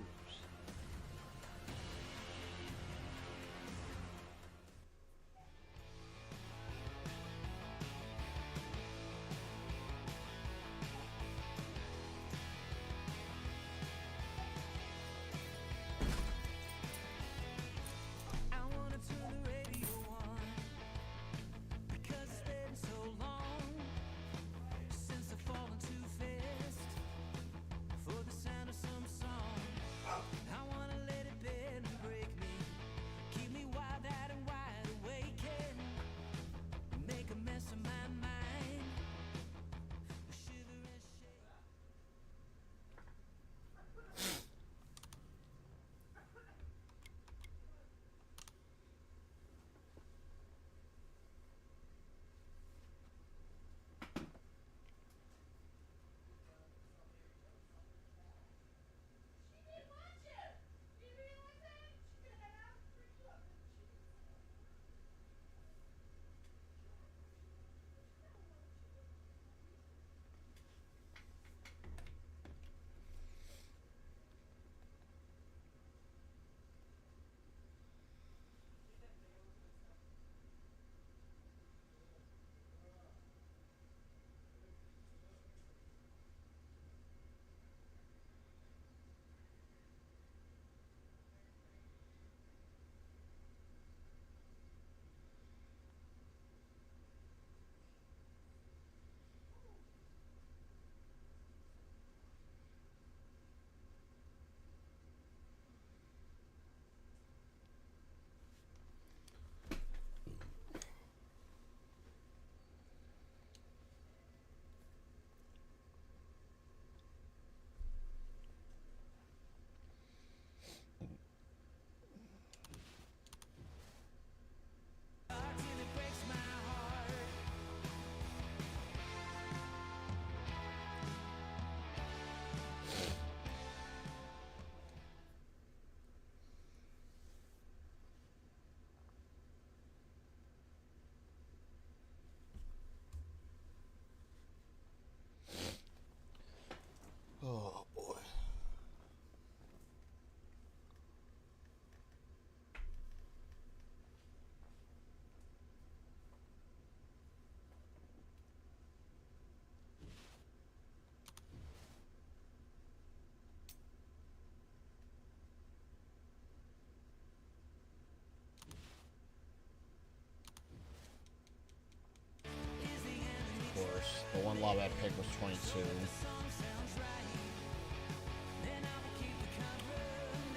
The one love I picked was 22.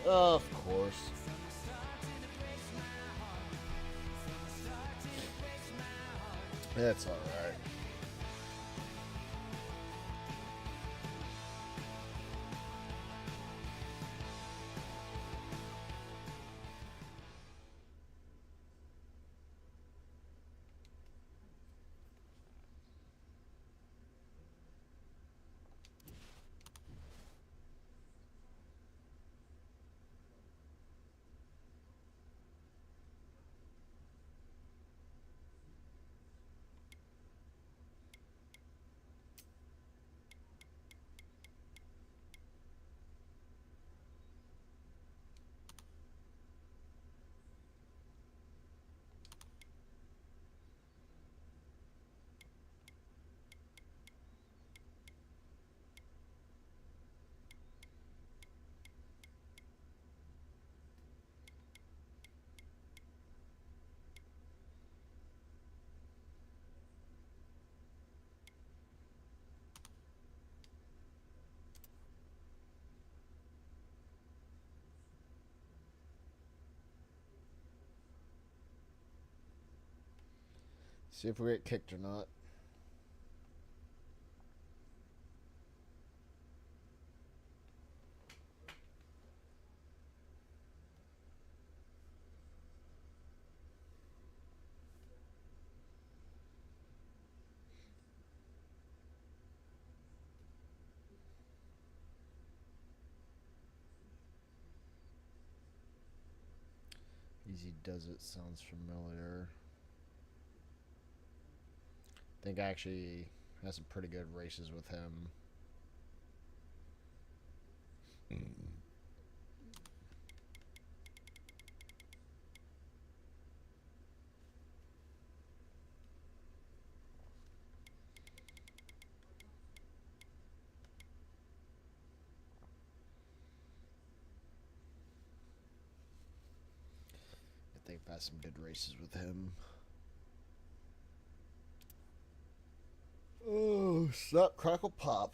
Of course. That's alright. See if we get kicked or not. Easy Does It sounds familiar. I think I actually had some pretty good races with him. I think I've had some good races with him. Oh, snap, crackle, pop.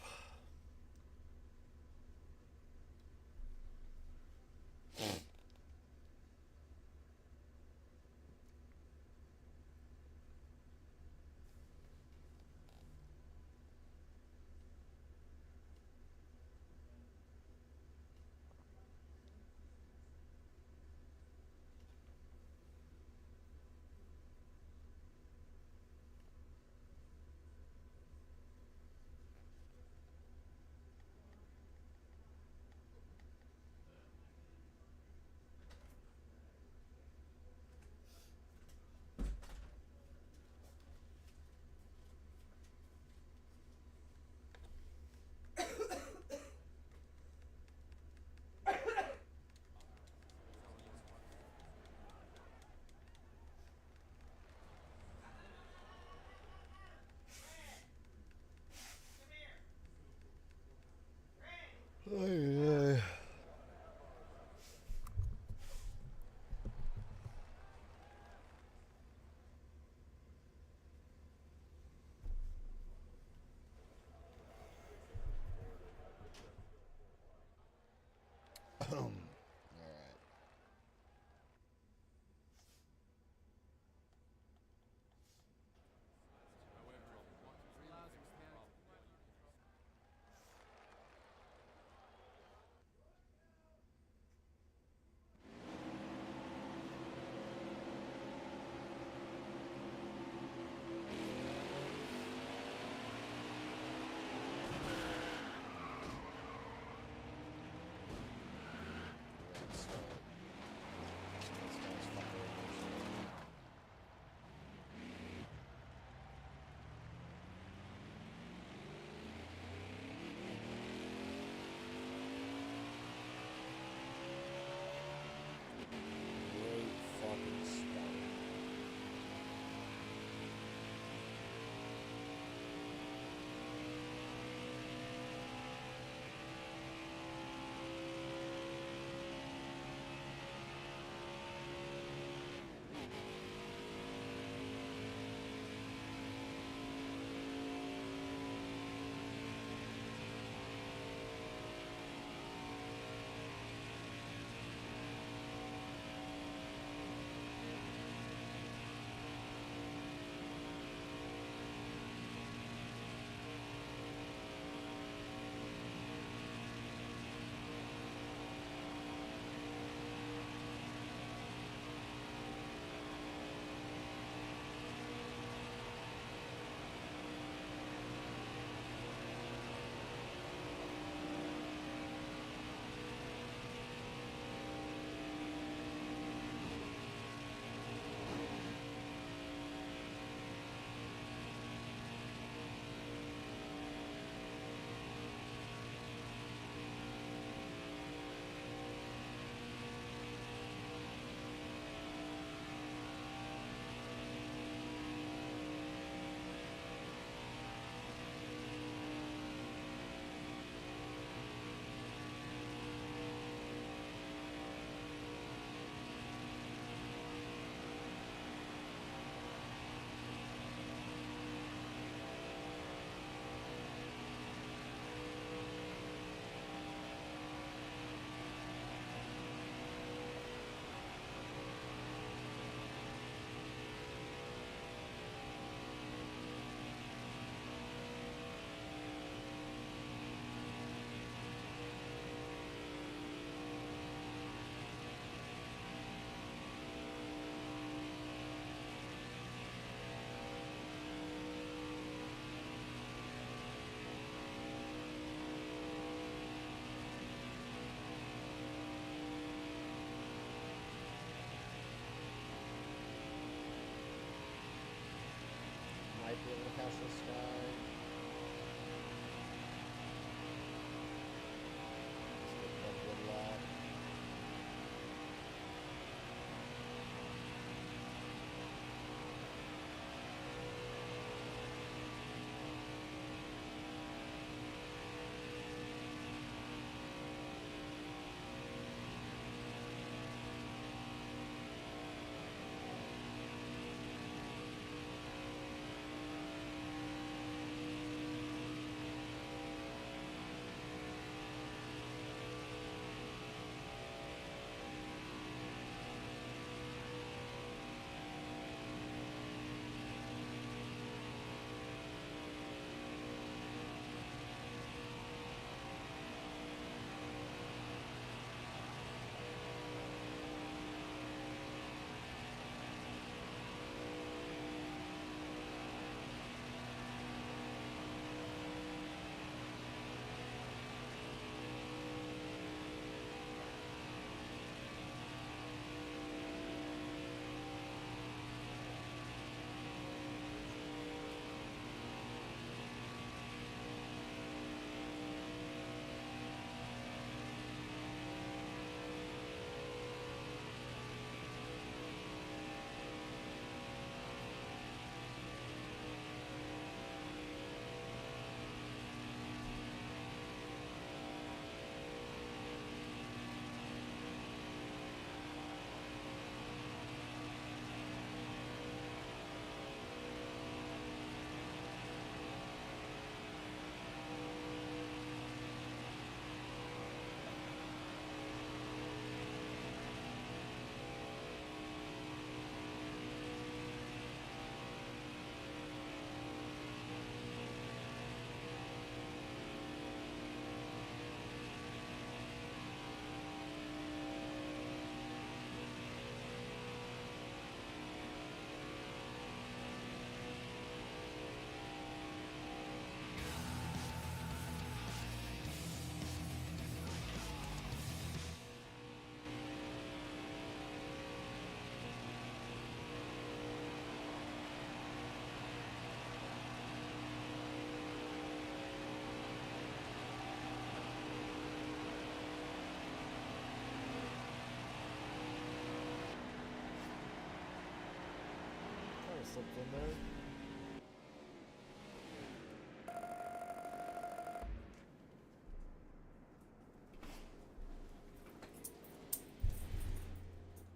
slipped in there.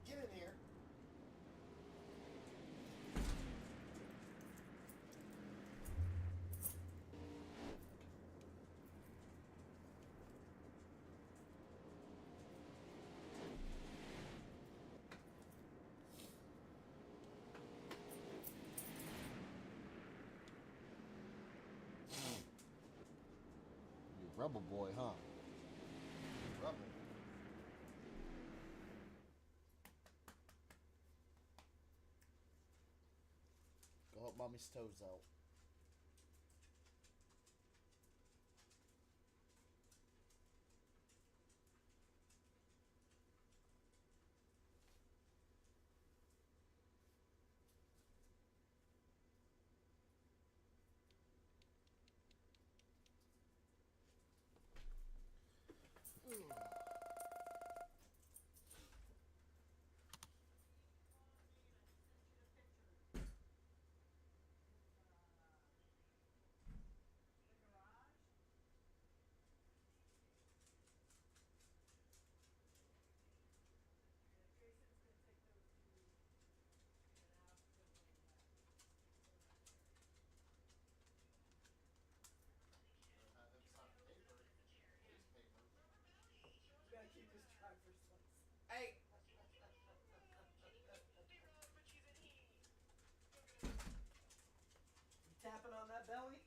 Get in here. You rebel boy, huh? Rebel. Go help mommy's toes out. Gotta keep his driver's license. Hey! You tapping on that belly?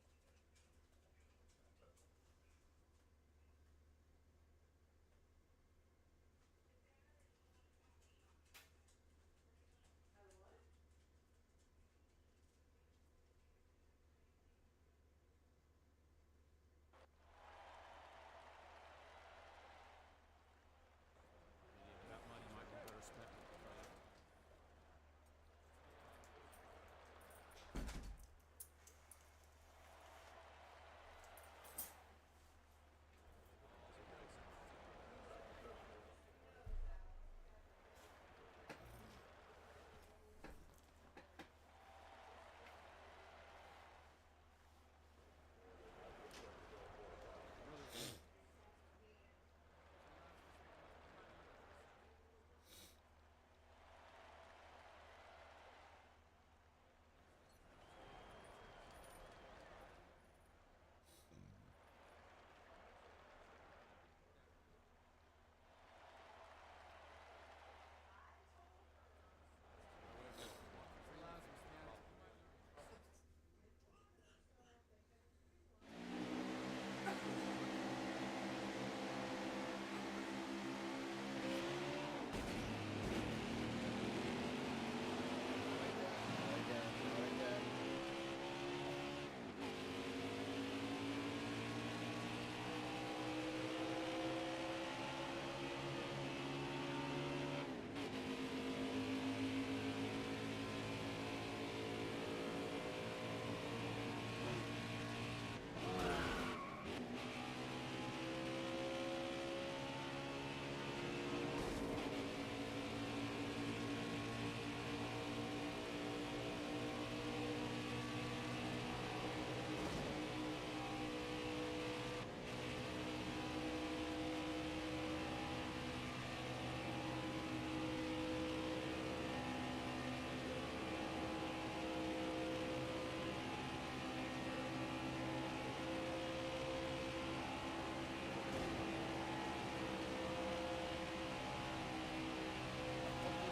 That money might be better spent.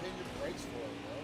Hitting your brakes for it, bro.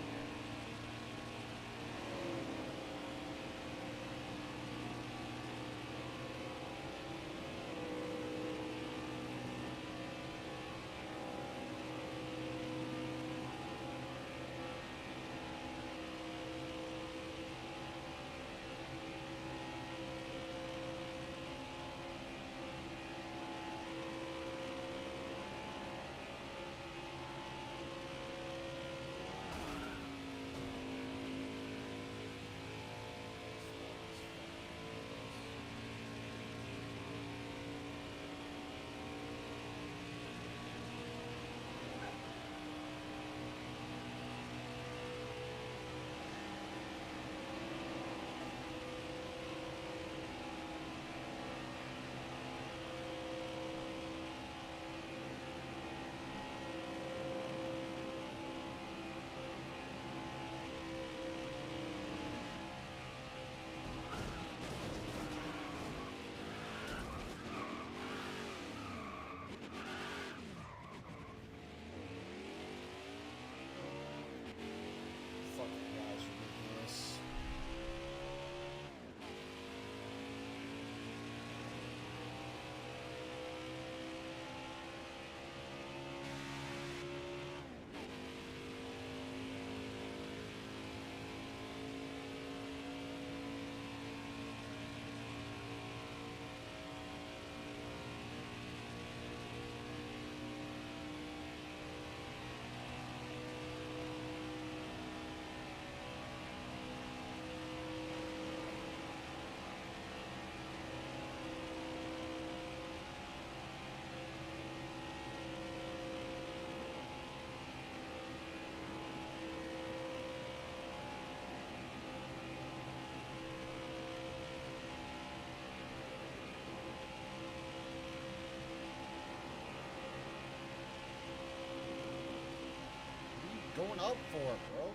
going up for, bro?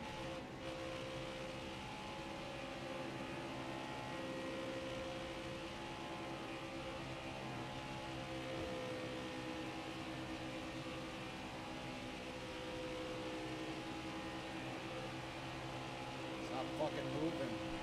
Stop fucking moving.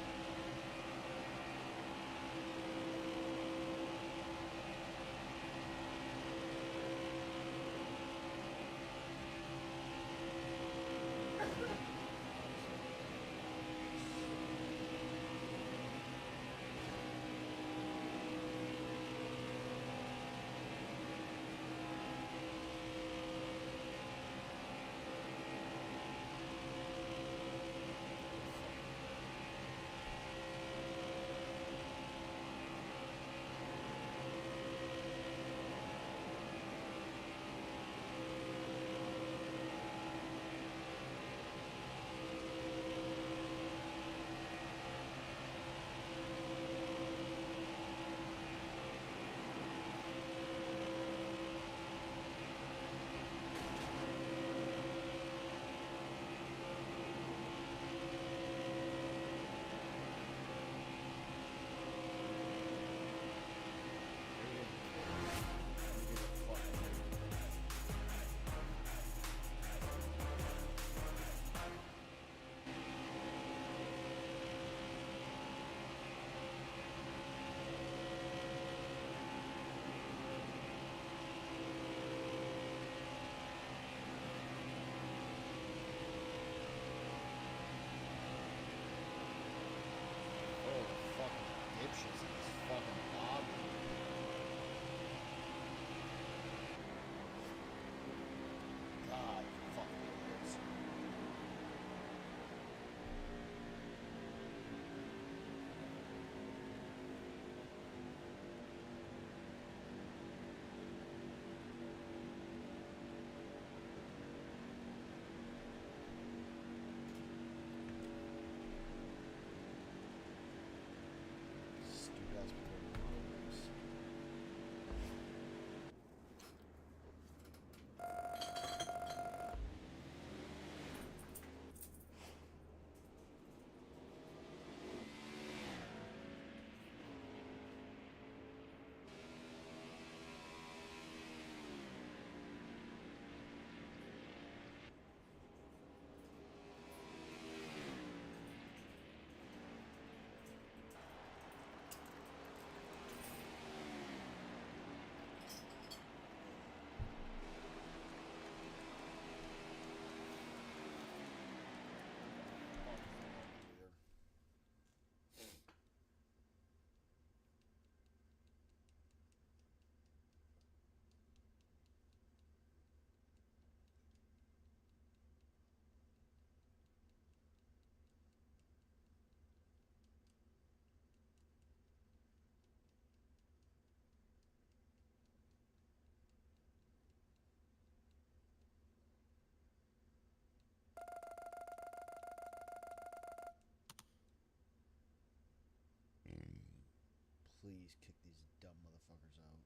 Please kick these dumb motherfuckers out.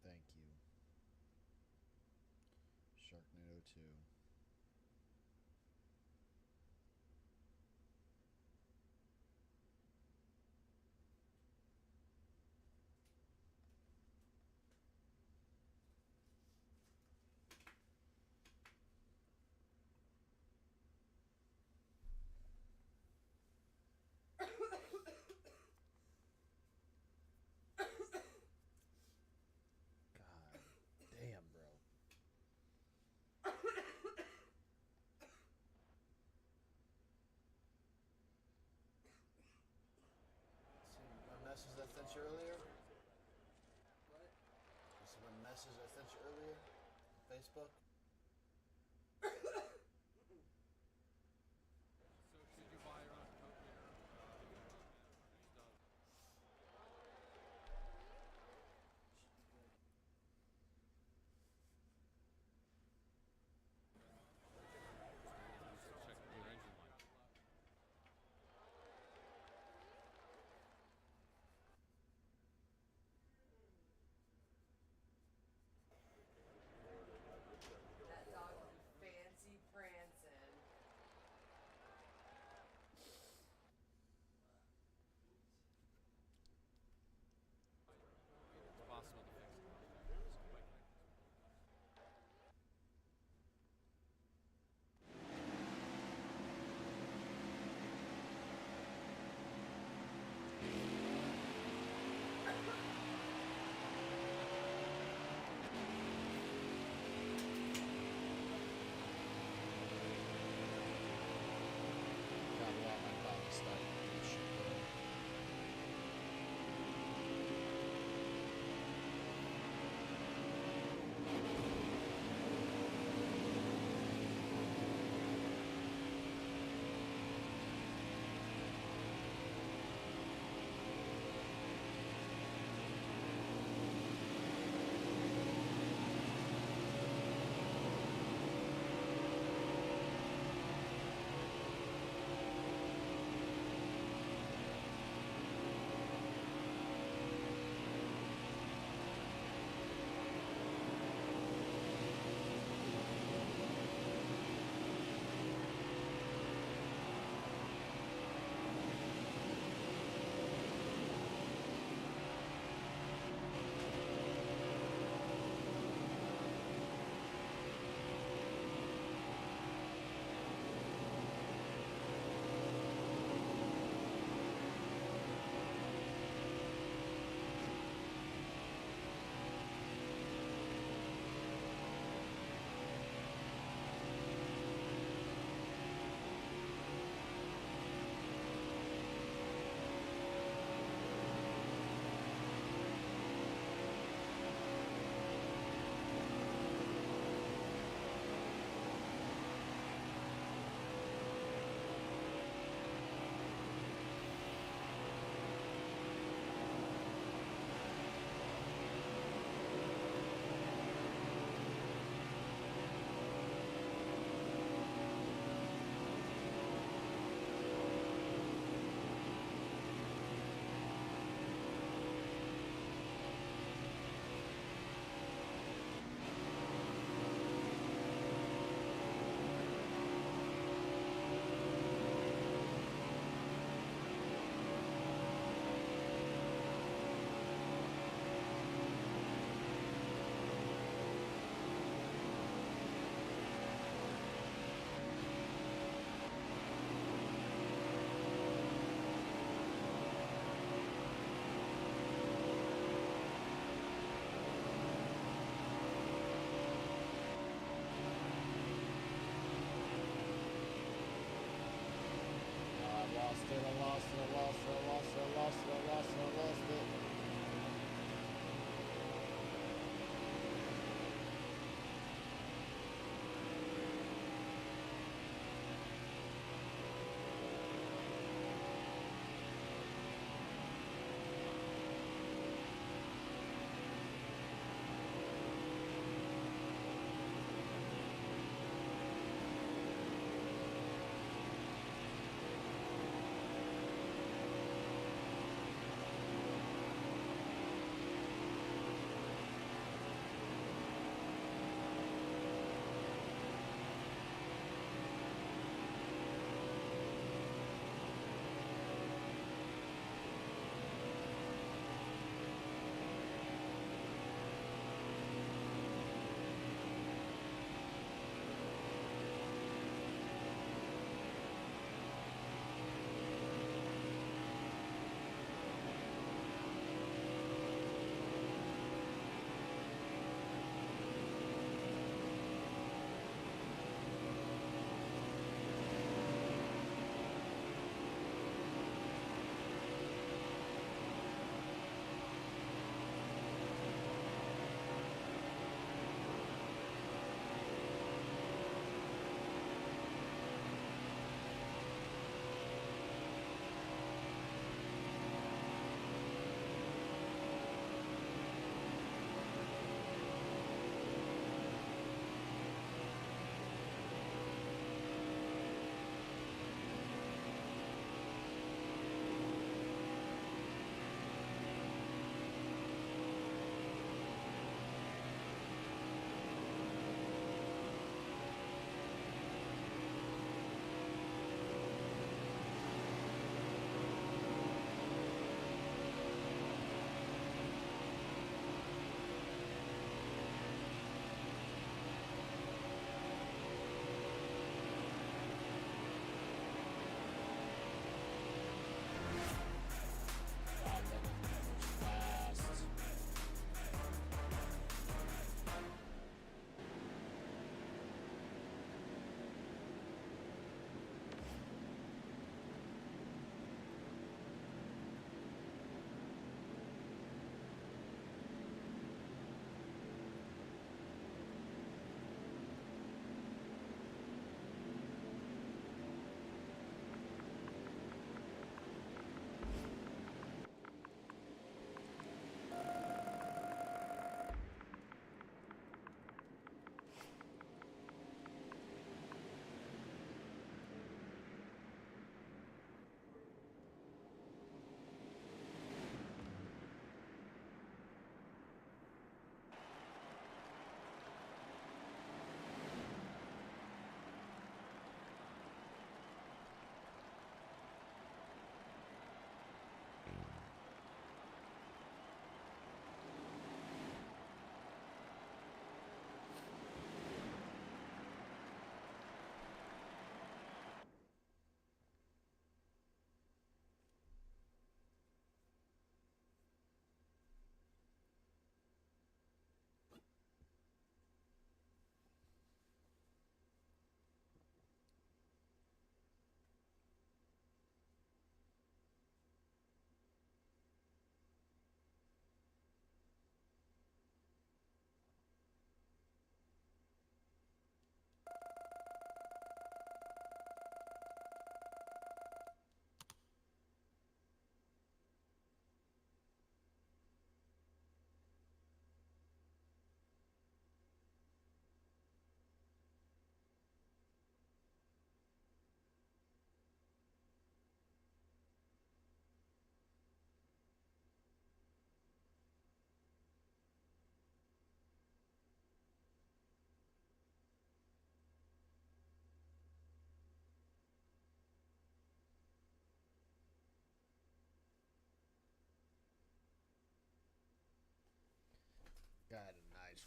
Thank you. Sharknado 2. Damn, bro. See my message I sent you earlier? What? You see my message I sent you earlier? On Facebook?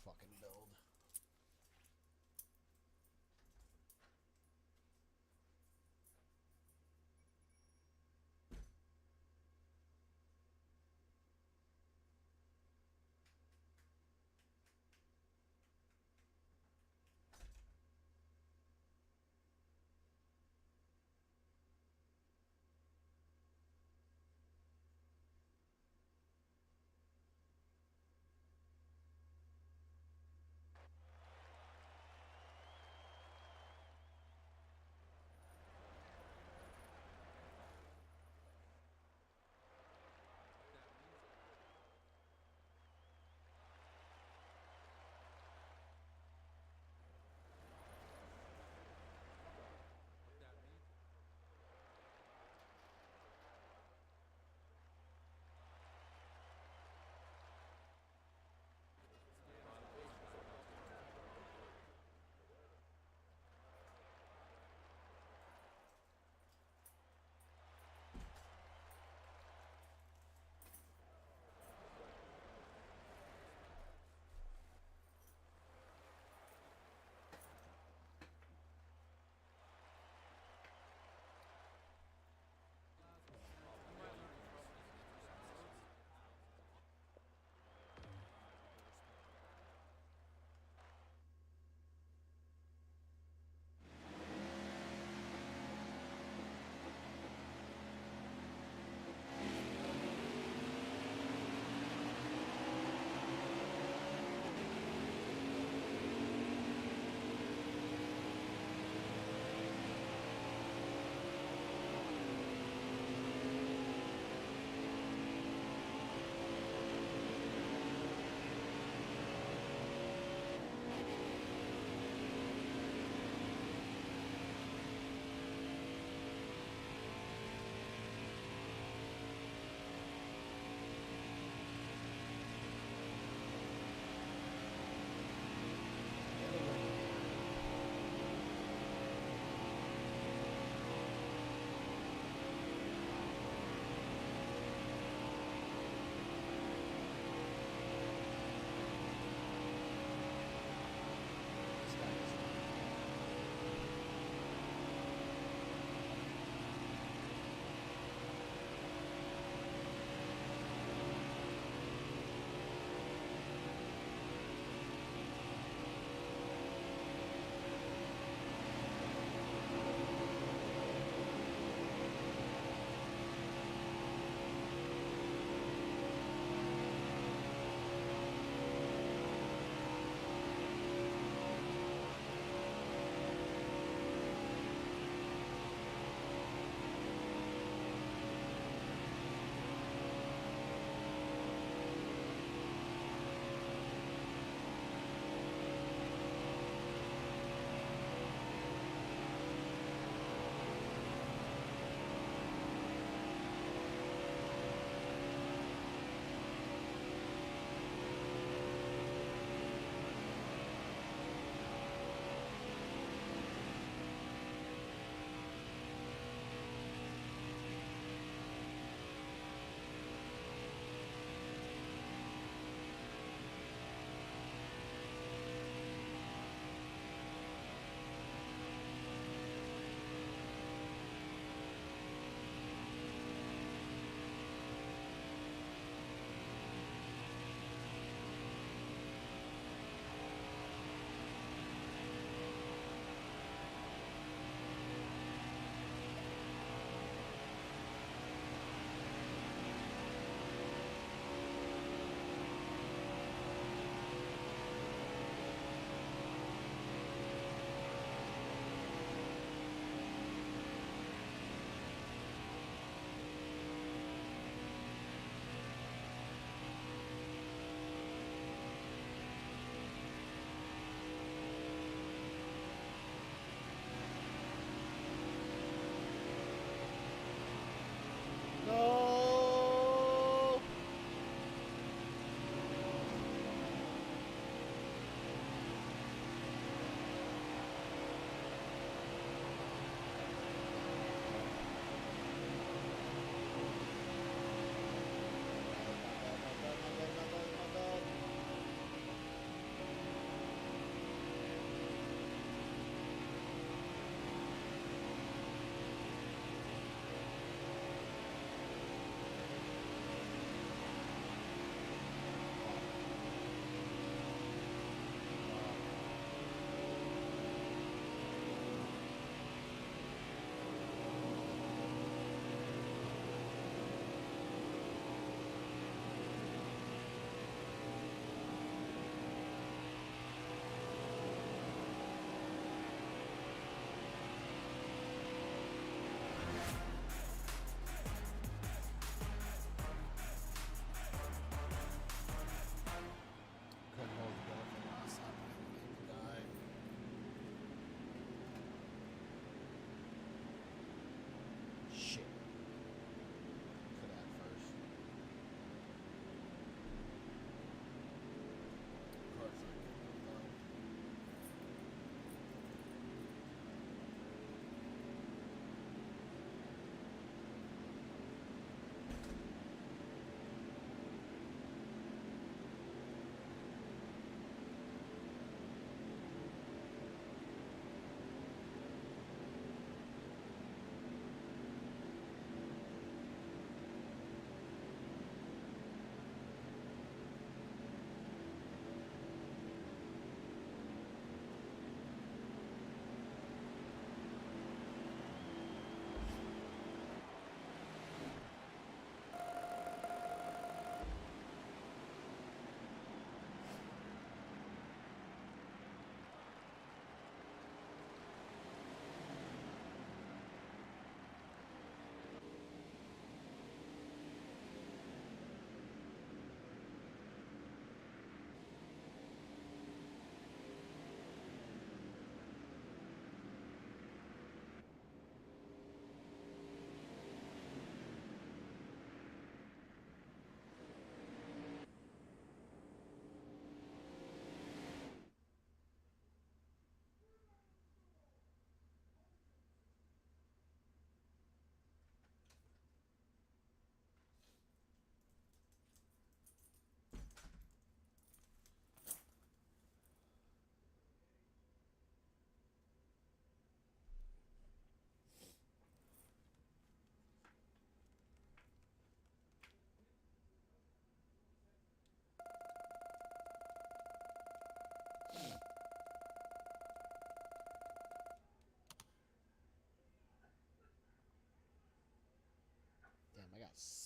fucking build.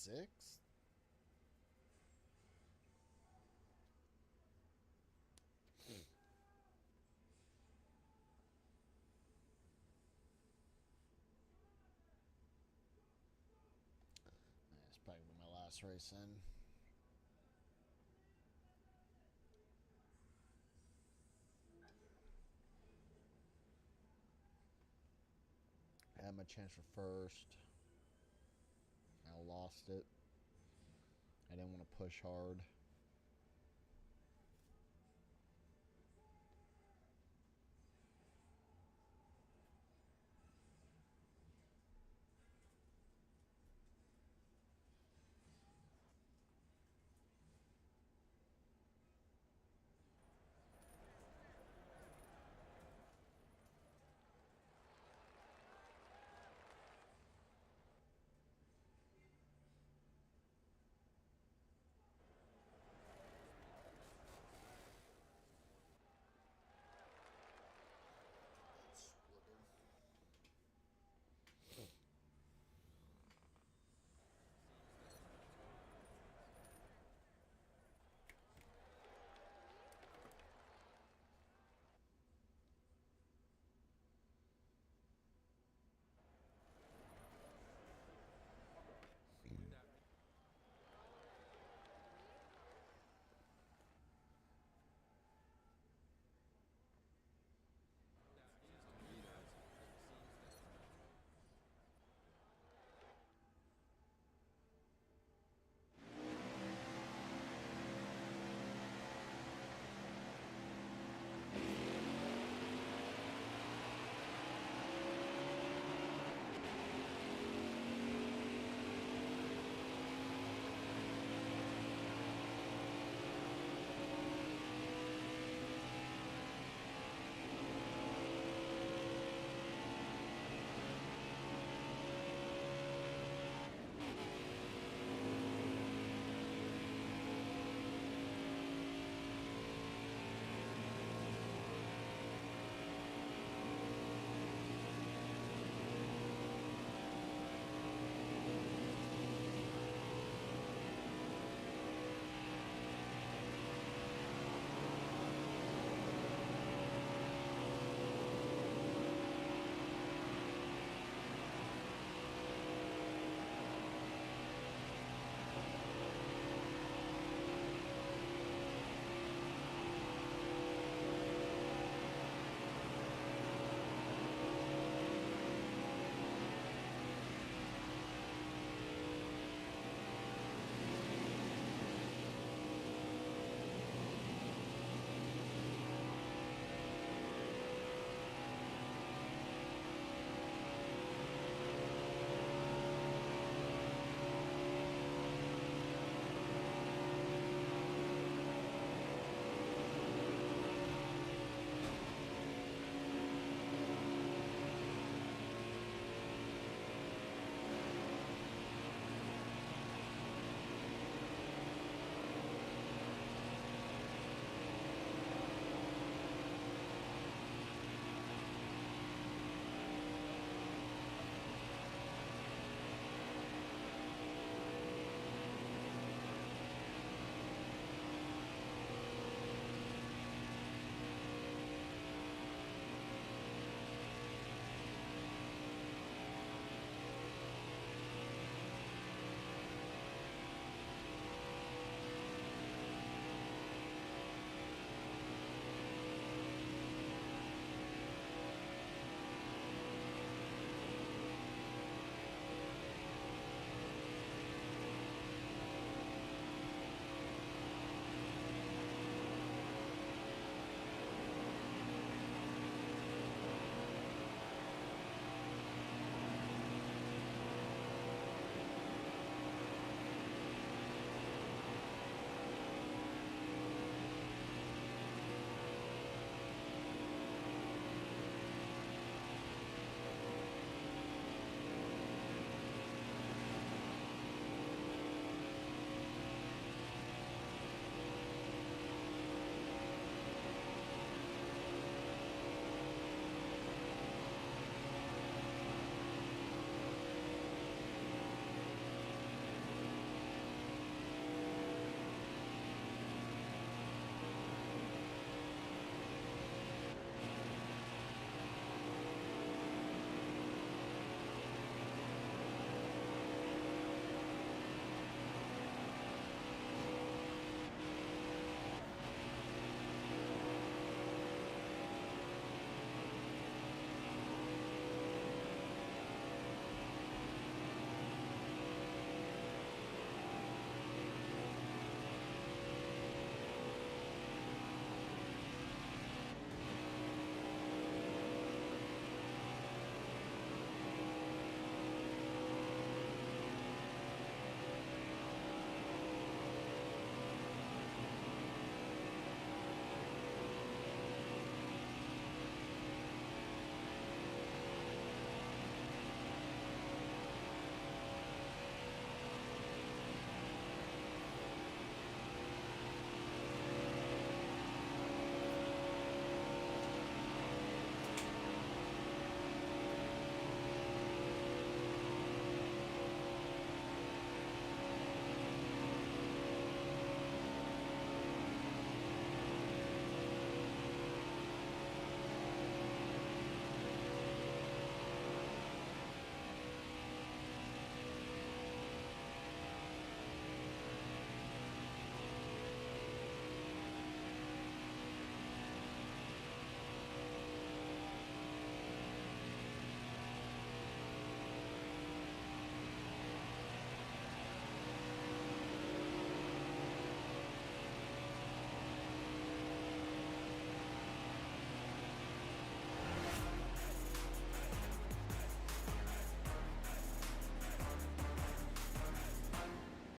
6th? It's probably my last race in. I had my chance for first. I lost it. I didn't want to push hard.